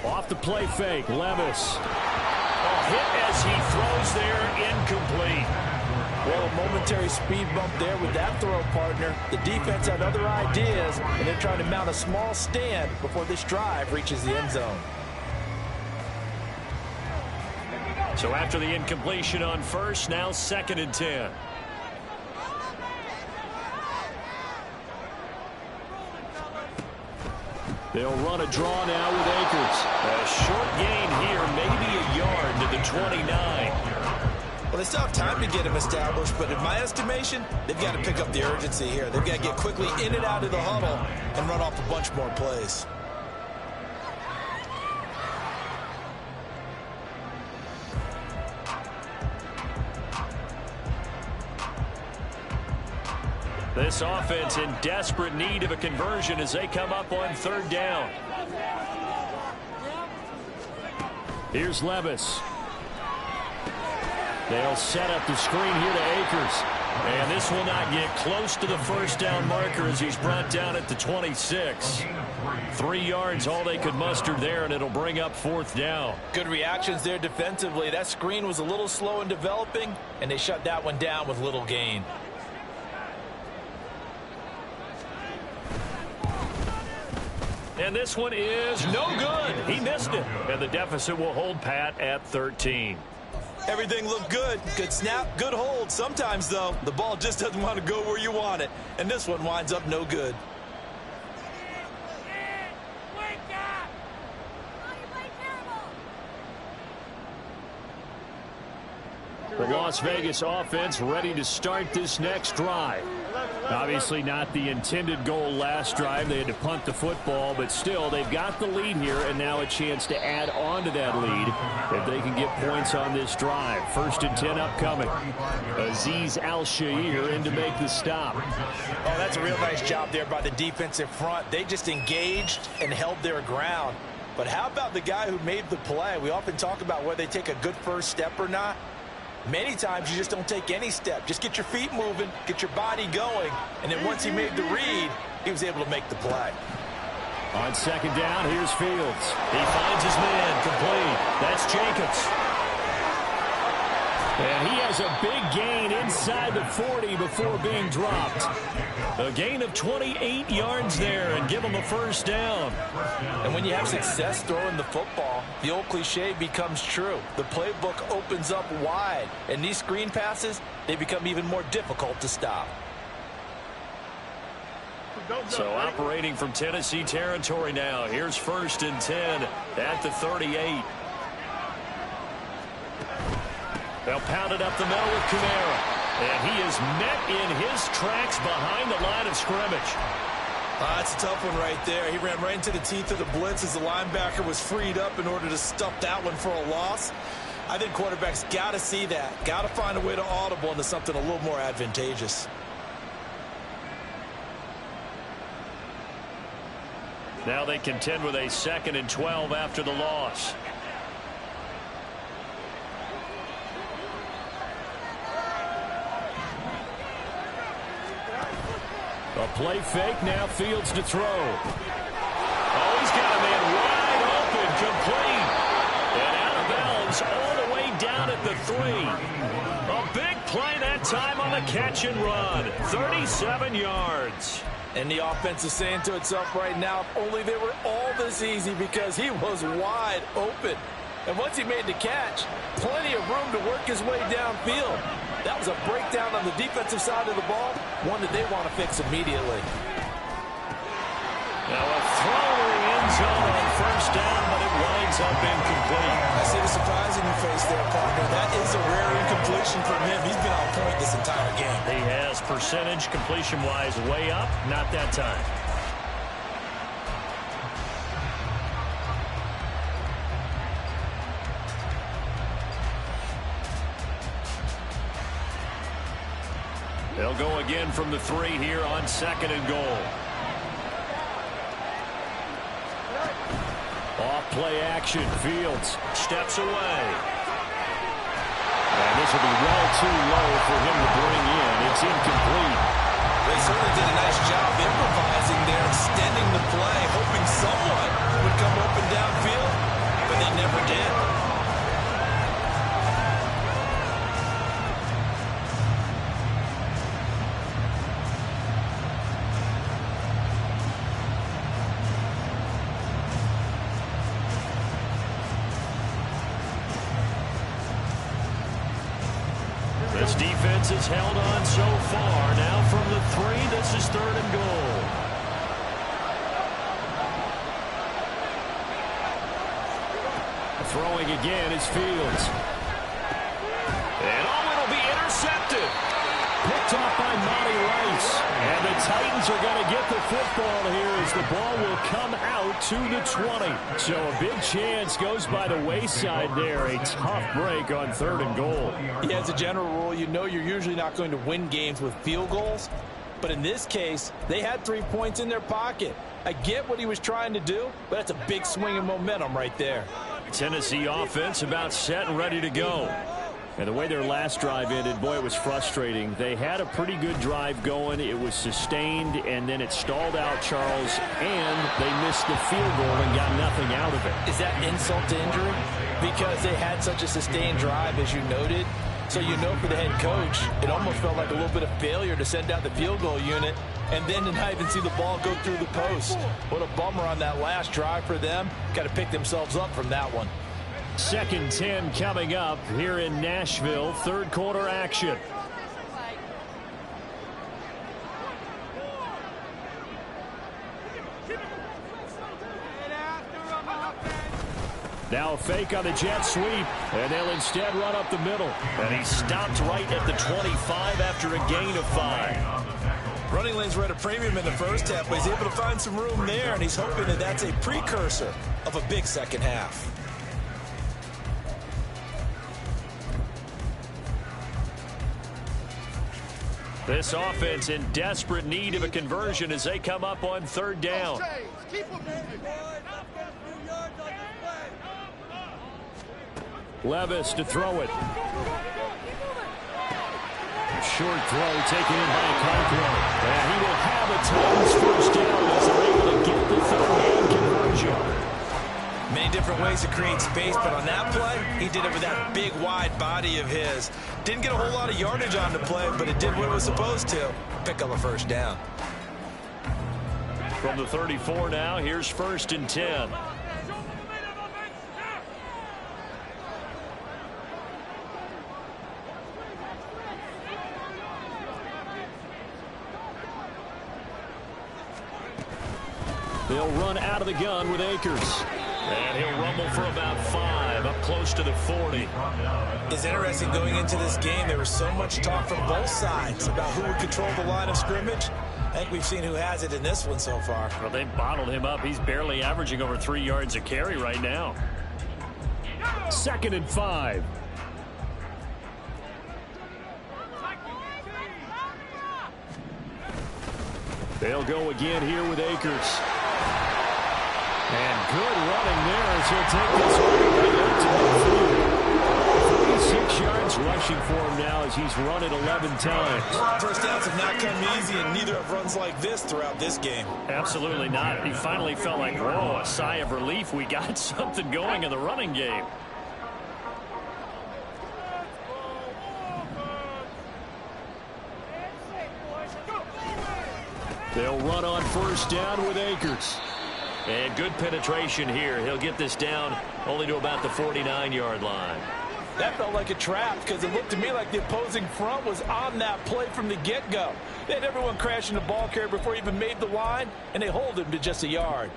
Off the play fake, Levis. Hit as he throws there, incomplete. Well, a momentary speed bump there with that throw, partner. The defense had other ideas, and they're trying to mount a small stand before this drive reaches the end zone. So after the incompletion on 1st, now 2nd and 10. They'll run a draw now with Akers. A short gain here, maybe a yard to the 29. Well, they still have time to get him established, but in my estimation, they've got to pick up the urgency here. They've got to get quickly in and out of the huddle and run off a bunch more plays. This offense in desperate need of a conversion as they come up on 3rd down. Here's Levis. They'll set up the screen here to Akers. And this will not get close to the first down marker as he's brought down at the 26. 3 yards all they could muster there, and it'll bring up 4th down. Good reactions there defensively. That screen was a little slow in developing, and they shut that one down with little gain. And this one is no good. He missed it. And the deficit will hold pat at 13. Everything looked good. Good snap, good hold. Sometimes, though, the ball just doesn't want to go where you want it. And this one winds up no good. The Las Vegas offense ready to start this next drive. Obviously not the intended goal last drive. They had to punt the football, but still they've got the lead here and now a chance to add on to that lead if they can get points on this drive. 1st and 10 upcoming. Azeez Al-Shaair in to make the stop. Oh, that's a real nice job there by the defensive front. They just engaged and held their ground. But how about the guy who made the play? We often talk about whether they take a good first step or not. Many times you just don't take any step. Just get your feet moving, get your body going, and then once he made the read, he was able to make the play. On 2nd down, here's Fields. He finds his man complete. That's Jacobs. And he has a big gain inside the 40 before being dropped. A gain of 28 yards there and give him a 1st down. And when you have success throwing the football, the old cliche becomes true. The playbook opens up wide, and these screen passes, they become even more difficult to stop. So operating from Tennessee territory now. Here's 1st and 10 at the 38. They'll pound it up the middle with Kamara. And he is met in his tracks behind the line of scrimmage. That's a tough one right there. He ran right into the teeth of the blitz as the linebacker was freed up in order to stuff that one for a loss. I think quarterbacks got to see that. Got to find a way to audible into something a little more advantageous. Now they contend with a 2nd and 12 after the loss. A play fake, now Fields to throw. Oh, he's got a man wide open, complete. And out of bounds all the way down at the 3. A big play that time on the catch and run. 37 yards. And the offense is saying to itself right now, if only they were all this easy, because he was wide open. And once he made the catch, plenty of room to work his way downfield. That was a breakdown on the defensive side of the ball, one that they want to fix immediately. Now a throw in the end zone on 1st down, but it winds up incomplete. I see the surprise in your face there, partner. That is a rare incompletion from him. He's been on point this entire game. He has percentage completion-wise way up, not that time. They'll go again from the 3 here on 2nd and goal. Off play action. Fields steps away. And this will be well too low for him to bring in. It's incomplete. They certainly did a nice job improvising there, extending the play, hoping someone would come open downfield, but they never did. This defense has held on so far. Now from the 3, this is 3rd and goal. Throwing again is Fields. And oh, it'll be intercepted. Picked off by Monty Rice. And the Titans are going to get the football here as the ball will come out to the 20. So a big chance goes by the wayside there. A tough break on 3rd and goal. Yeah, as a general rule, you know you're usually not going to win games with field goals. But in this case, they had 3 points in their pocket. I get what he was trying to do, but that's a big swing in momentum right there. Tennessee offense about set and ready to go. And the way their last drive ended, boy, it was frustrating. They had a pretty good drive going. It was sustained, and then it stalled out, Charles, and they missed the field goal and got nothing out of it. Is that insult to injury? Because they had such a sustained drive, as you noted, So you know for the head coach, it almost felt like a little bit of failure to send out the field goal unit and then to not even see the ball go through the post. What a bummer on that last drive for them. Got to pick themselves up from that one. 2nd and 10 coming up here in Nashville. Third quarter action. Now a fake on the jet sweep, and they'll instead run up the middle. And he stopped right at the 25 after a gain of 5. Running lanes were at a premium in the first half, but he's able to find some room there, and he's hoping that that's a precursor of a big second half. This offense in desperate need of a conversion as they come up on 3rd down. Levis to throw it. Short throw taken in by Conklin. And he will have a Titans first down as they're able to get the 3rd down conversion. Many different ways to create space, but on that play, he did it with that big, wide body of his. Didn't get a whole lot of yardage on the play, but it did what it was supposed to. Pick up a first down. From the 34 now, here's 1st and 10. They'll run out of the gun with Akers. And he'll rumble for about 5, up close to the 40. It's interesting going into this game. There was so much talk from both sides about who would control the line of scrimmage. I think we've seen who has it in this one so far. Well, they've bottled him up. He's barely averaging over 3 yards a carry right now. 2nd and 5. They'll go again here with Akers. And good running there as he'll take this right out to midfield. 46 yards rushing for him now as he's run it 11 times. First downs have not come easy, and neither have runs like this throughout this game. Absolutely not. He finally felt like, whoa, a sigh of relief. We got something going in the running game. They'll run on 1st down with Akers. And good penetration here. He'll get this down only to about the 49-yard line. That felt like a trap because it looked to me like the opposing front was on that play from the get-go. They had everyone crashing the ball carrier before he even made the line, and they hold him to just a yard.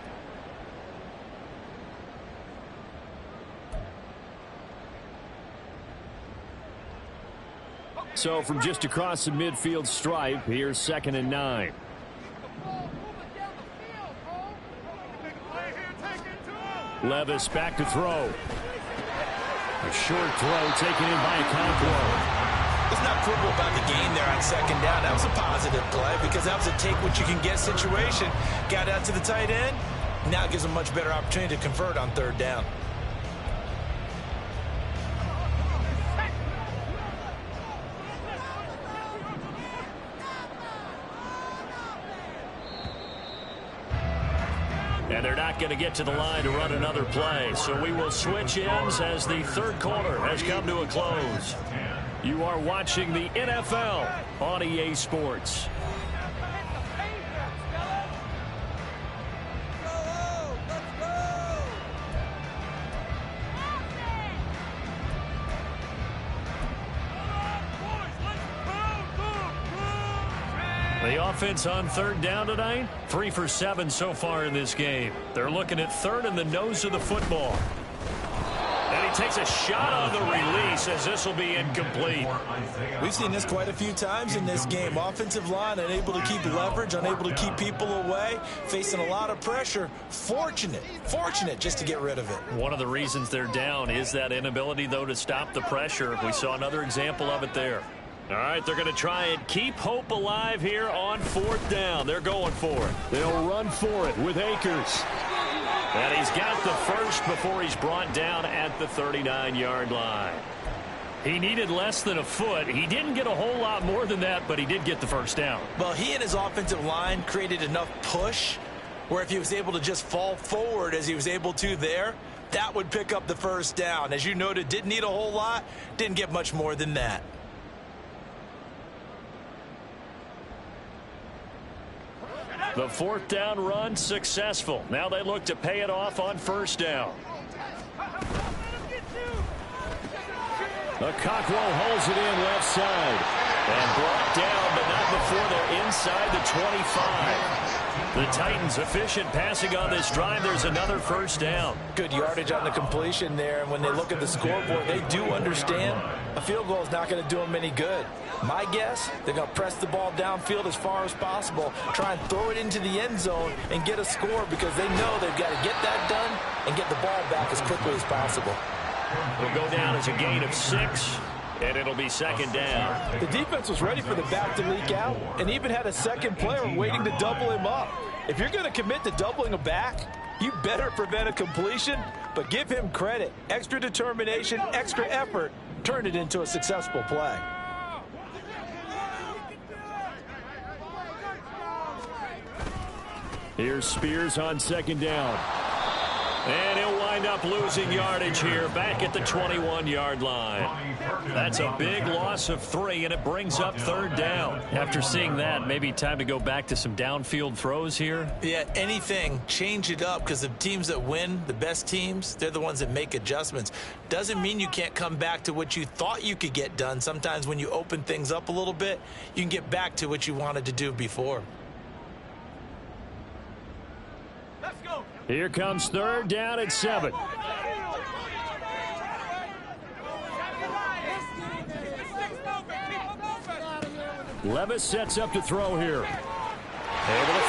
So from just across the midfield stripe, here's 2nd and 9. Levis back to throw. A short throw taken in by Conklin. Let's not quibble about the gain there on 2nd down. That was a positive play because that was a take-what-you-can-get situation. Got out to the tight end. Now it gives them a much better opportunity to convert on 3rd down. And they're not going to get to the line to run another play. So we will switch ends as the 3rd quarter has come to a close. You are watching the NFL on EA Sports. The offense on 3rd down tonight, 3 for 7 so far in this game. They're looking at 3rd and the nose of the football. And he takes a shot on the release as this will be incomplete. We've seen this quite a few times in this game. Offensive line unable to keep leverage, unable to keep people away, facing a lot of pressure. Fortunate just to get rid of it. One of the reasons they're down is that inability, though, to stop the pressure. We saw another example of it there. All right, they're going to try and keep hope alive here on 4th down. They're going for it. They'll run for it with Akers. And he's got the first before he's brought down at the 39-yard line. He needed less than a foot. He didn't get a whole lot more than that, but he did get the first down. Well, he and his offensive line created enough push where if he was able to just fall forward as he was able to there, That would pick up the first down. As you noted, didn't need a whole lot, didn't get much more than that. The fourth down run successful. Now they look to pay it off on first down. The Cockrell holds it in left side. And brought down, but not before they're inside the 25. The Titans efficient passing on this drive. There's another first down. Good yardage on the completion there. And when they look at the scoreboard, they do understand a field goal is not going to do them any good. My guess, they're going to press the ball downfield as far as possible, try and throw it into the end zone and get a score because they know they've got to get that done and get the ball back as quickly as possible. It'll go down as a gain of 6, and it'll be second down. The defense was ready for the back to leak out and even had a second player waiting to double him up. If you're going to commit to doubling a back, you better prevent a completion, but give him credit. Extra determination, extra effort, turned it into a successful play. Here's Spears on second down. And he'll wind up losing yardage here back at the 21-yard line. That's a big loss of 3, and it brings up third down. After seeing that, maybe time to go back to some downfield throws here. Yeah, anything, change it up because the teams that win, the best teams, they're the ones that make adjustments. Doesn't mean you can't come back to what you thought you could get done. Sometimes when you open things up a little bit, you can get back to what you wanted to do before. Here comes third down at 7. Levis sets up to throw here. Able to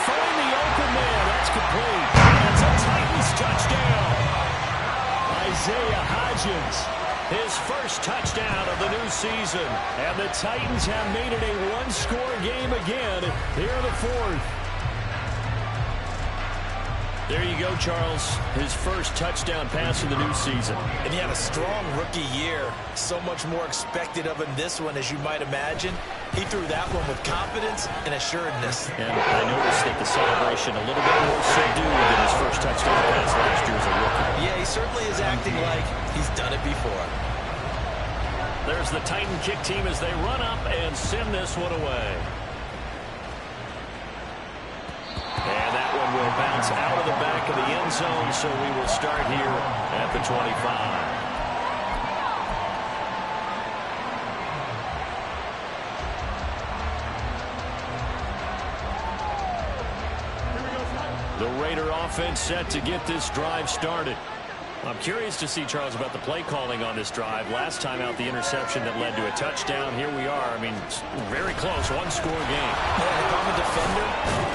find the open man. That's complete. That's a Titans touchdown. Isaiah Hodgins, His first touchdown of the new season. and the Titans have made it a one-score game again here in the fourth. There you go, Charles. His first touchdown pass of the new season. And he had a strong rookie year. So much more expected of him this one, as you might imagine. He threw that one with confidence and assuredness. And I noticed that the celebration a little bit more subdued than his first touchdown pass last year as a rookie. Yeah, he certainly is acting like he's done it before. There's the Titan kick team as they run up and send this one away. And that one will bounce out of the back of the end zone, so we will start here at the 25. The Raider offense set to get this drive started. I'm curious to see, Charles, about the play calling on this drive. Last time out, the interception that led to a touchdown. Here we are. I mean, very close, one-score game. Yeah, if I'm a defender,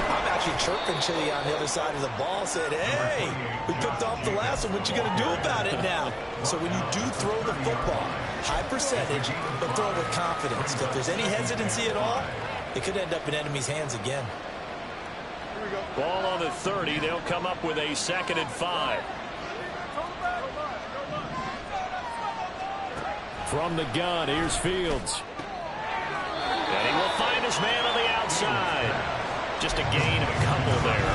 I'm actually chirping Chili on the other side of the ball, saying, hey, we picked off the last one. What you going to do about it now? So when you do throw the football, high percentage, but throw it with confidence. If there's any hesitancy at all, it could end up in enemy's hands again. Ball on the 30. They'll come up with a 2nd and 5. From the gun, here's Fields. And he will find his man on the outside. Just a gain of a couple there.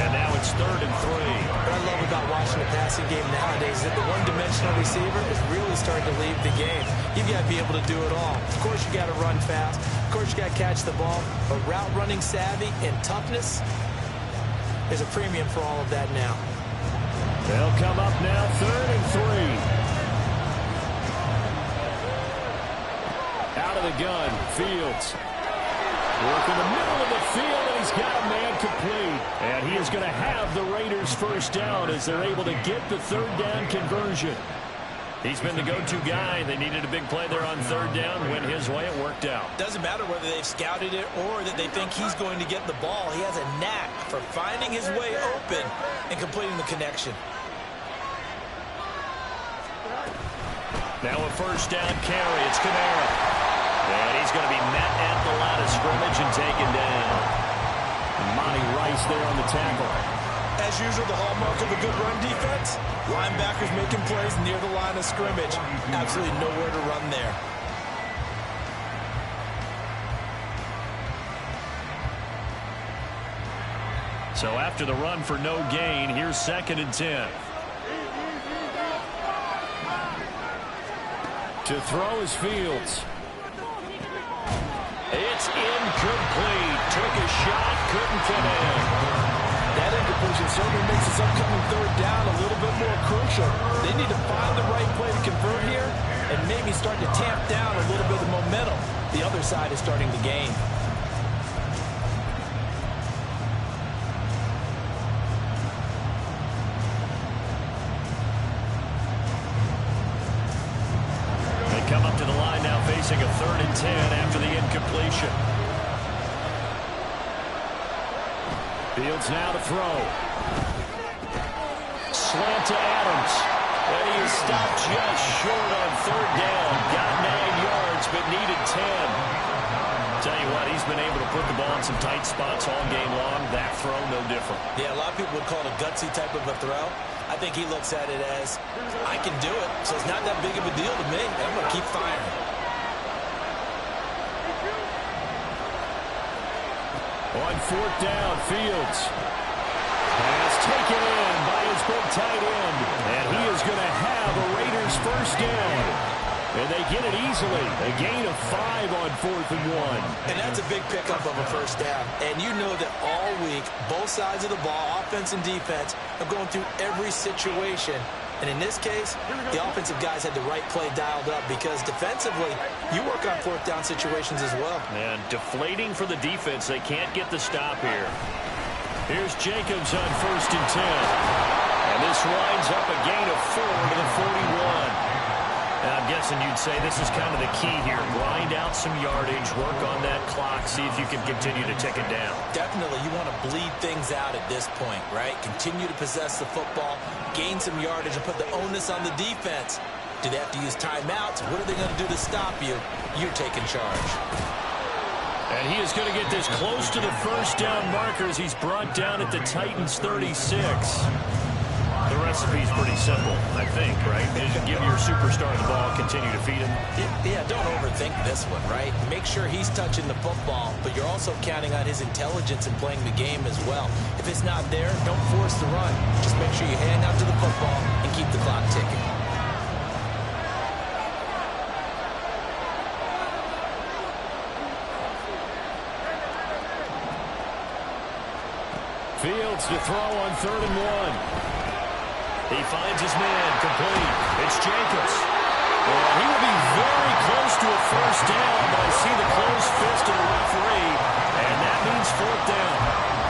And now it's 3rd and 3. What I love about watching the passing game nowadays is that the one-dimensional receiver is really starting to leave the game. You've got to be able to do it all. Of course, you got to run fast. Of course, you got to catch the ball. But route running savvy and toughness is a premium for all of that now. They'll come up now 3rd and 3. Out of the gun, Fields. Work in the middle of the field, and he's got a man complete. And he is going to have the Raiders' first down as they're able to get the 3rd down conversion. He's been the go-to guy. They needed a big play there on 3rd down. Went his way. It worked out. Doesn't matter whether they've scouted it or that they think he's going to get the ball. He has a knack for finding his way open and completing the connection. Now a first down carry. It's Kamara. And he's going to be met at the line of scrimmage and taken down. Monty Rice there on the tackle. As usual, the hallmark of a good run defense, linebackers making plays near the line of scrimmage. Absolutely nowhere to run there. So after the run for no gain, here's 2nd and 10. To throw is Fields. It's incomplete. Took a shot, couldn't fit in. That incompletion certainly makes this upcoming third down a little bit more crucial. They need to find the right play to convert here and maybe start to tamp down a little bit of the momentum the other side is starting to gain. They come up to the line now facing a 3rd and 10 after the incompletion. Fields now to throw. Slant to Adams. And he is stopped just short on 3rd down. Got 9 yards, but needed 10. Tell you what, he's been able to put the ball in some tight spots all game long. That throw, no different. Yeah, a lot of people would call it a gutsy type of a throw. I think he looks at it as, I can do it, so it's not that big of a deal to me. I'm going to keep firing. On 4th down, Fields. Pass taken in by his big tight end. And he is going to have a Raiders first down. And they get it easily. A gain of 5 on 4th and 1. And that's a big pickup of a first down. And you know that all week, both sides of the ball, offense and defense, are going through every situation. And in this case, the offensive guys had the right play dialed up because defensively, you work on 4th down situations as well. And deflating for the defense. They can't get the stop here. Here's Jacobs on 1st and 10. And this winds up a gain of 4 to the 41. And I'm guessing you'd say this is kind of the key here. Grind out some yardage, work on that clock, see if you can continue to tick it down. Definitely, you want to bleed things out at this point, right? Continue to possess the football, gain some yardage, and put the onus on the defense. Do they have to use timeouts? What are they going to do to stop you? You're taking charge. And he is going to get this close to the first down marker as he's brought down at the Titans 36. The recipe's pretty simple, I think, right? Just give your superstar the ball, continue to feed him. Yeah, don't overthink this one, right? Make sure he's touching the football, but you're also counting on his intelligence in playing the game as well. If it's not there, don't force the run. Just make sure you hang out to the football and keep the clock ticking. Fields to throw on 3rd and 1. He finds his man, complete. It's Jacobs. Well, he will be very close to a first down, but I see the closed fist of the referee, and that means 4th down.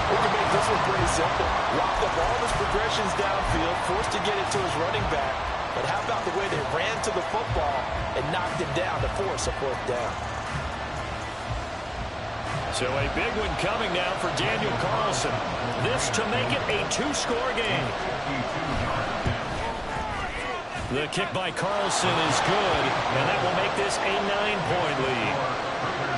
We can make this one pretty simple. Locked up all his progressions downfield, forced to get it to his running back. But how about the way they ran to the football and knocked him down to force a 4th down? So a big one coming now for Daniel Carlson. This to make it a 2-score game. The kick by Carlson is good, and that will make this a 9-point lead.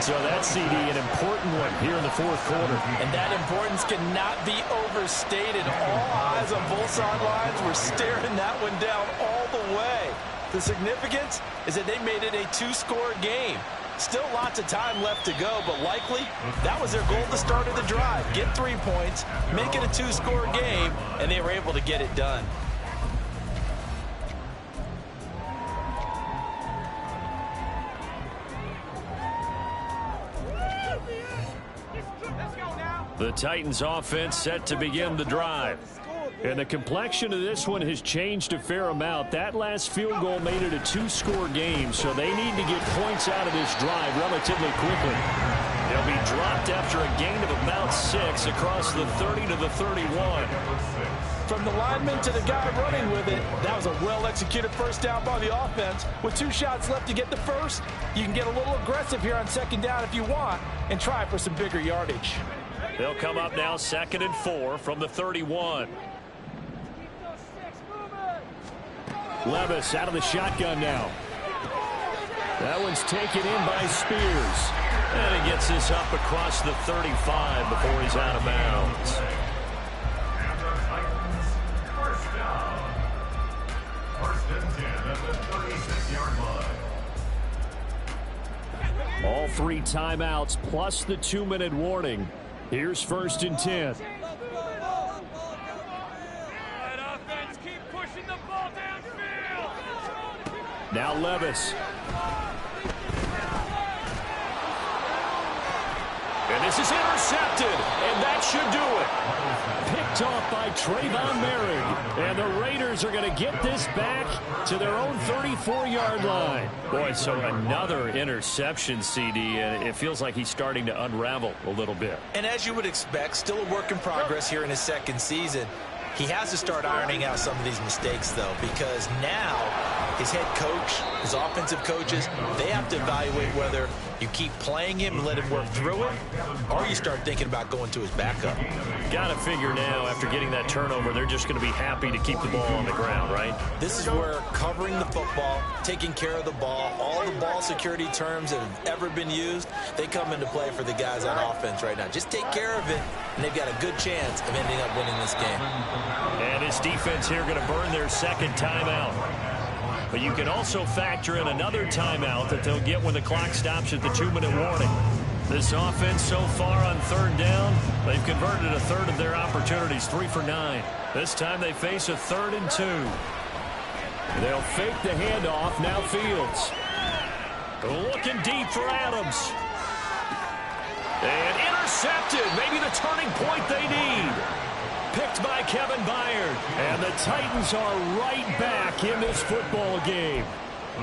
So that's, CD, an important one here in the 4th quarter. And that importance cannot be overstated. All eyes on both sidelines were staring that one down all the way. The significance is that they made it a 2-score game. Still lots of time left to go, but likely that was their goal at the start of the drive. Get 3 points, make it a 2-score game, and they were able to get it done. The Titans offense set to begin the drive. And the complexion of this one has changed a fair amount. That last field goal made it a 2-score game, so they need to get points out of this drive relatively quickly. They'll be dropped after a gain of about 6 across the 30 to the 31. From the lineman to the guy running with it, that was a well-executed first down by the offense. With 2 shots left to get the first, you can get a little aggressive here on 2nd down if you want and try for some bigger yardage. They'll come up now 2nd and 4 from the 31. Levis out of the shotgun now. That one's taken in by Spears. And he gets this up across the 35 before he's out of bounds. First down. 1st and 10 at the 36-yard line. All 3 timeouts plus the 2-minute warning. Here's 1st and 10. Now Levis. And this is intercepted, and that should do it. Picked off by Trayvon Merrick, and the Raiders are going to get this back to their own 34-yard line. Boy, so another interception, CD, and it feels like he's starting to unravel a little bit. And as you would expect, still a work in progress here in his second season. He has to start ironing out some of these mistakes, though, because now his head coach, his offensive coaches, they have to evaluate whether you keep playing him and let him work through it, or you start thinking about going to his backup. Got to figure now, after getting that turnover, they're just going to be happy to keep the ball on the ground, right? This is where covering the football, taking care of the ball, all the ball security terms that have ever been used, they come into play for the guys on offense right now. Just take care of it, and they've got a good chance of ending up winning this game. And his defense here going to burn their second timeout. But you can also factor in another timeout that they'll get when the clock stops at the 2-minute warning. This offense so far on third down, they've converted a third of their opportunities, 3 for 9. This time they face a 3rd and 2. They'll fake the handoff. Now Fields. Looking deep for Adams. And intercepted. Maybe the turning point they need. Picked by Kevin Byard. And the Titans are right back in this football game.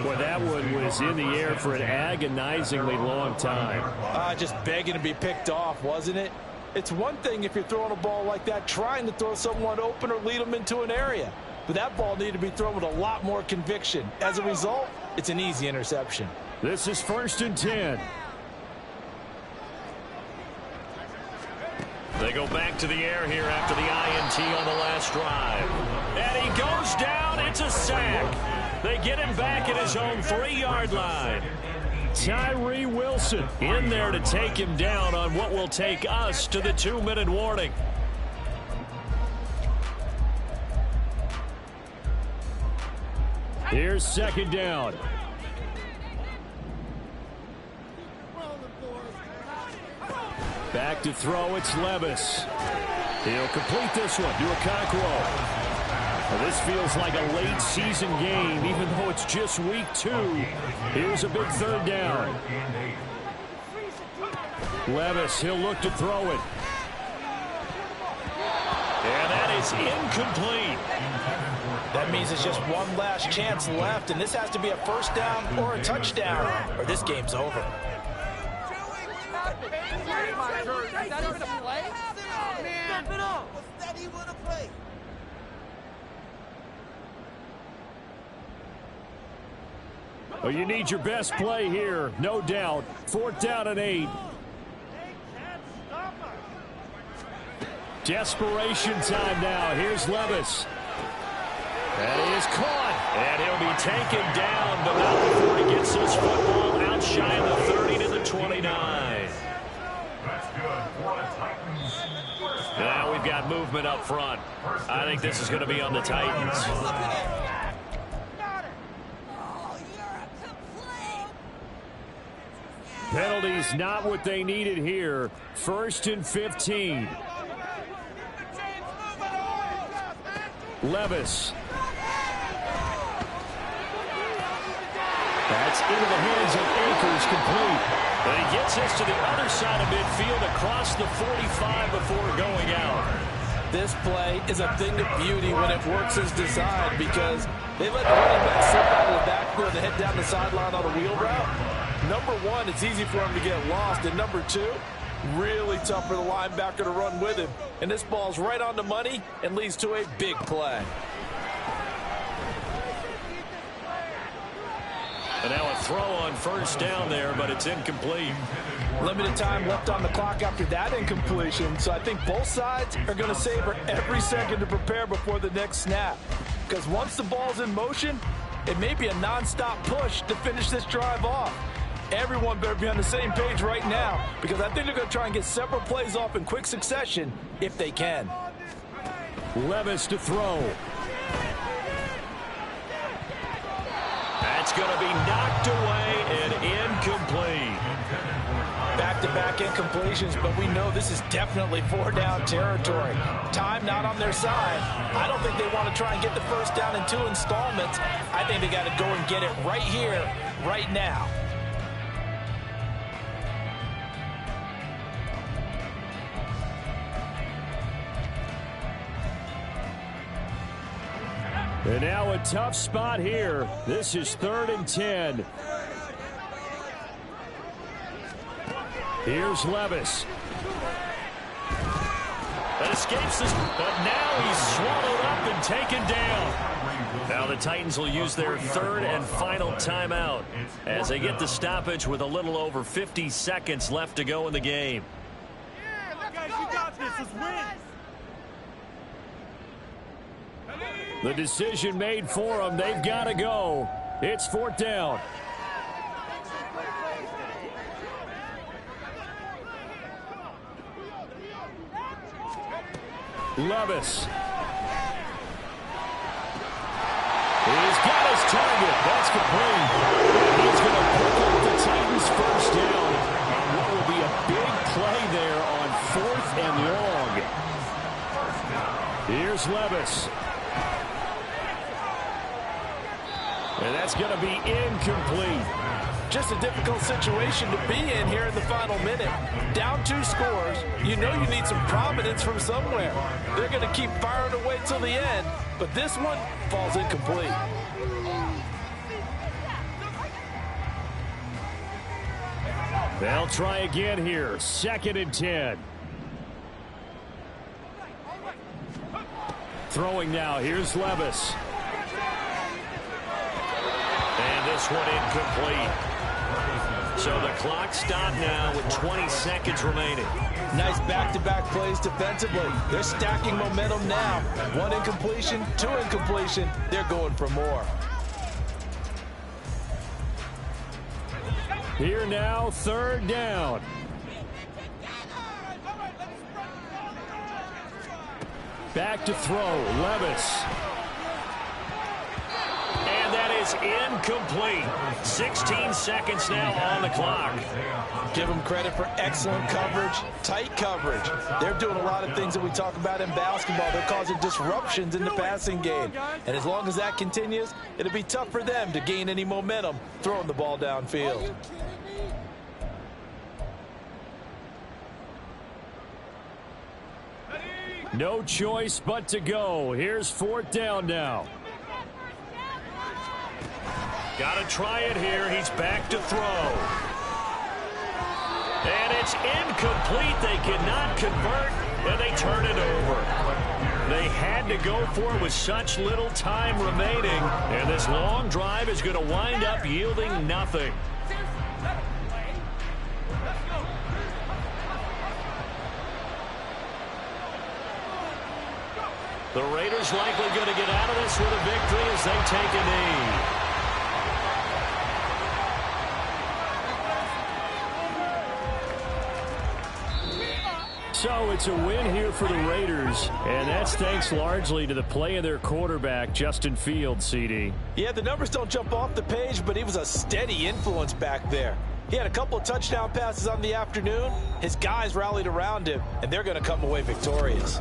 Boy, that one was in the air for an agonizingly long time. Just begging to be picked off, wasn't it? It's one thing if you're throwing a ball like that, trying to throw someone open or lead them into an area. But that ball needed to be thrown with a lot more conviction. As a result, it's an easy interception. This is 1st and 10. They go back to the air here after the INT on the last drive. And he goes down. It's a sack. They get him back at his own 3-yard line. Tyree Wilson in there to take him down on what will take us to the 2-minute warning. Here's 2nd down. Back to throw, it's Levis. He'll complete this one to Okonkwo. Well, this feels like a late season game, even though it's just week 2. Here's a big 3rd down. Levis, he'll look to throw it. And that is incomplete. That means it's just one last chance left, and this has to be a 1st down or a touchdown, or this game's over. Well, you need your best play here, no doubt. 4th down and 8. Desperation time now. Here's Levis. That is caught. And he'll be taken down, but not before he gets this football out shy of the 30 to the 29. That's good for the Titans. Now we've got movement up front. I think this is going to be on the Titans. Penalties not what they needed here. 1st and 15. Levis. That's into the hands of Akers, complete. And he gets this to the other side of midfield across the 45 before going out. This play is a thing of beauty when it works as designed, because they let the running back slip out of the backfield and head down the sideline on a wheel route. Number one, it's easy for him to get lost. And number two, really tough for the linebacker to run with him. And this ball's right on the money and leads to a big play. And now a throw on 1st down there, but it's incomplete. Limited time left on the clock after that incompletion, so I think both sides are going to savor every second to prepare before the next snap. Because once the ball's in motion, it may be a non-stop push to finish this drive off. Everyone better be on the same page right now, because I think they're going to try and get several plays off in quick succession if they can. Levis to throw. That's going to be knocked away and incomplete. Back-to-back incompletions, but we know this is definitely 4-down territory. Time not on their side. I don't think they want to try and get the first down in 2 installments. I think they got to go and get it right here, right now. And now a tough spot here. This is 3rd and 10. Here's Levis. That escapes this, but now he's swallowed up and taken down. Now the Titans will use their 3rd and final timeout as they get the stoppage with a little over 50 seconds left to go in the game. Guys, you got this. Let's win. The decision made for them. They've got to go. It's 4th down. Levis. He's got his target. That's complete. He's going to pick up the Titans' first down on what will be a big play there on 4th and long. Here's Levis. And that's going to be incomplete. Just a difficult situation to be in here in the final minute. Down 2 scores. You know you need some providence from somewhere. They're going to keep firing away till the end, but this one falls incomplete. They'll try again here. 2nd and 10. Throwing now. Here's Levis. And this one incomplete. So the clock stopped now with 20 seconds remaining. Nice back-to-back plays defensively. They're stacking momentum now. 1 incompletion, 2 incompletion. They're going for more. Here now, 3rd down. Back to throw. Levis. And that is incomplete. 16 seconds now on the clock. Give them credit for excellent coverage, tight coverage. They're doing a lot of things that we talk about in basketball. They're causing disruptions in the passing game. And as long as that continues, it'll be tough for them to gain any momentum throwing the ball downfield. No choice but to go. Here's 4th down now. Got to try it here. He's back to throw. And it's incomplete. They cannot convert, and they turn it over. They had to go for it with such little time remaining, and this long drive is going to wind up yielding nothing. The Raiders likely going to get out of this with a victory as they take a knee. So it's a win here for the Raiders, and that's thanks largely to the play of their quarterback, Justin Fields, CD. Yeah, the numbers don't jump off the page, but he was a steady influence back there. He had a couple of touchdown passes on the afternoon. His guys rallied around him, and they're going to come away victorious.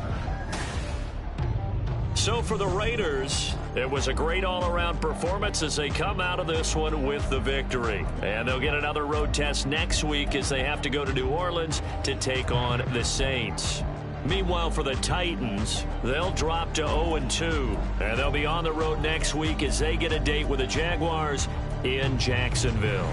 So for the Raiders, it was a great all-around performance as they come out of this one with the victory. And they'll get another road test next week as they have to go to New Orleans to take on the Saints. Meanwhile, for the Titans, they'll drop to 0-2. And they'll be on the road next week as they get a date with the Jaguars in Jacksonville.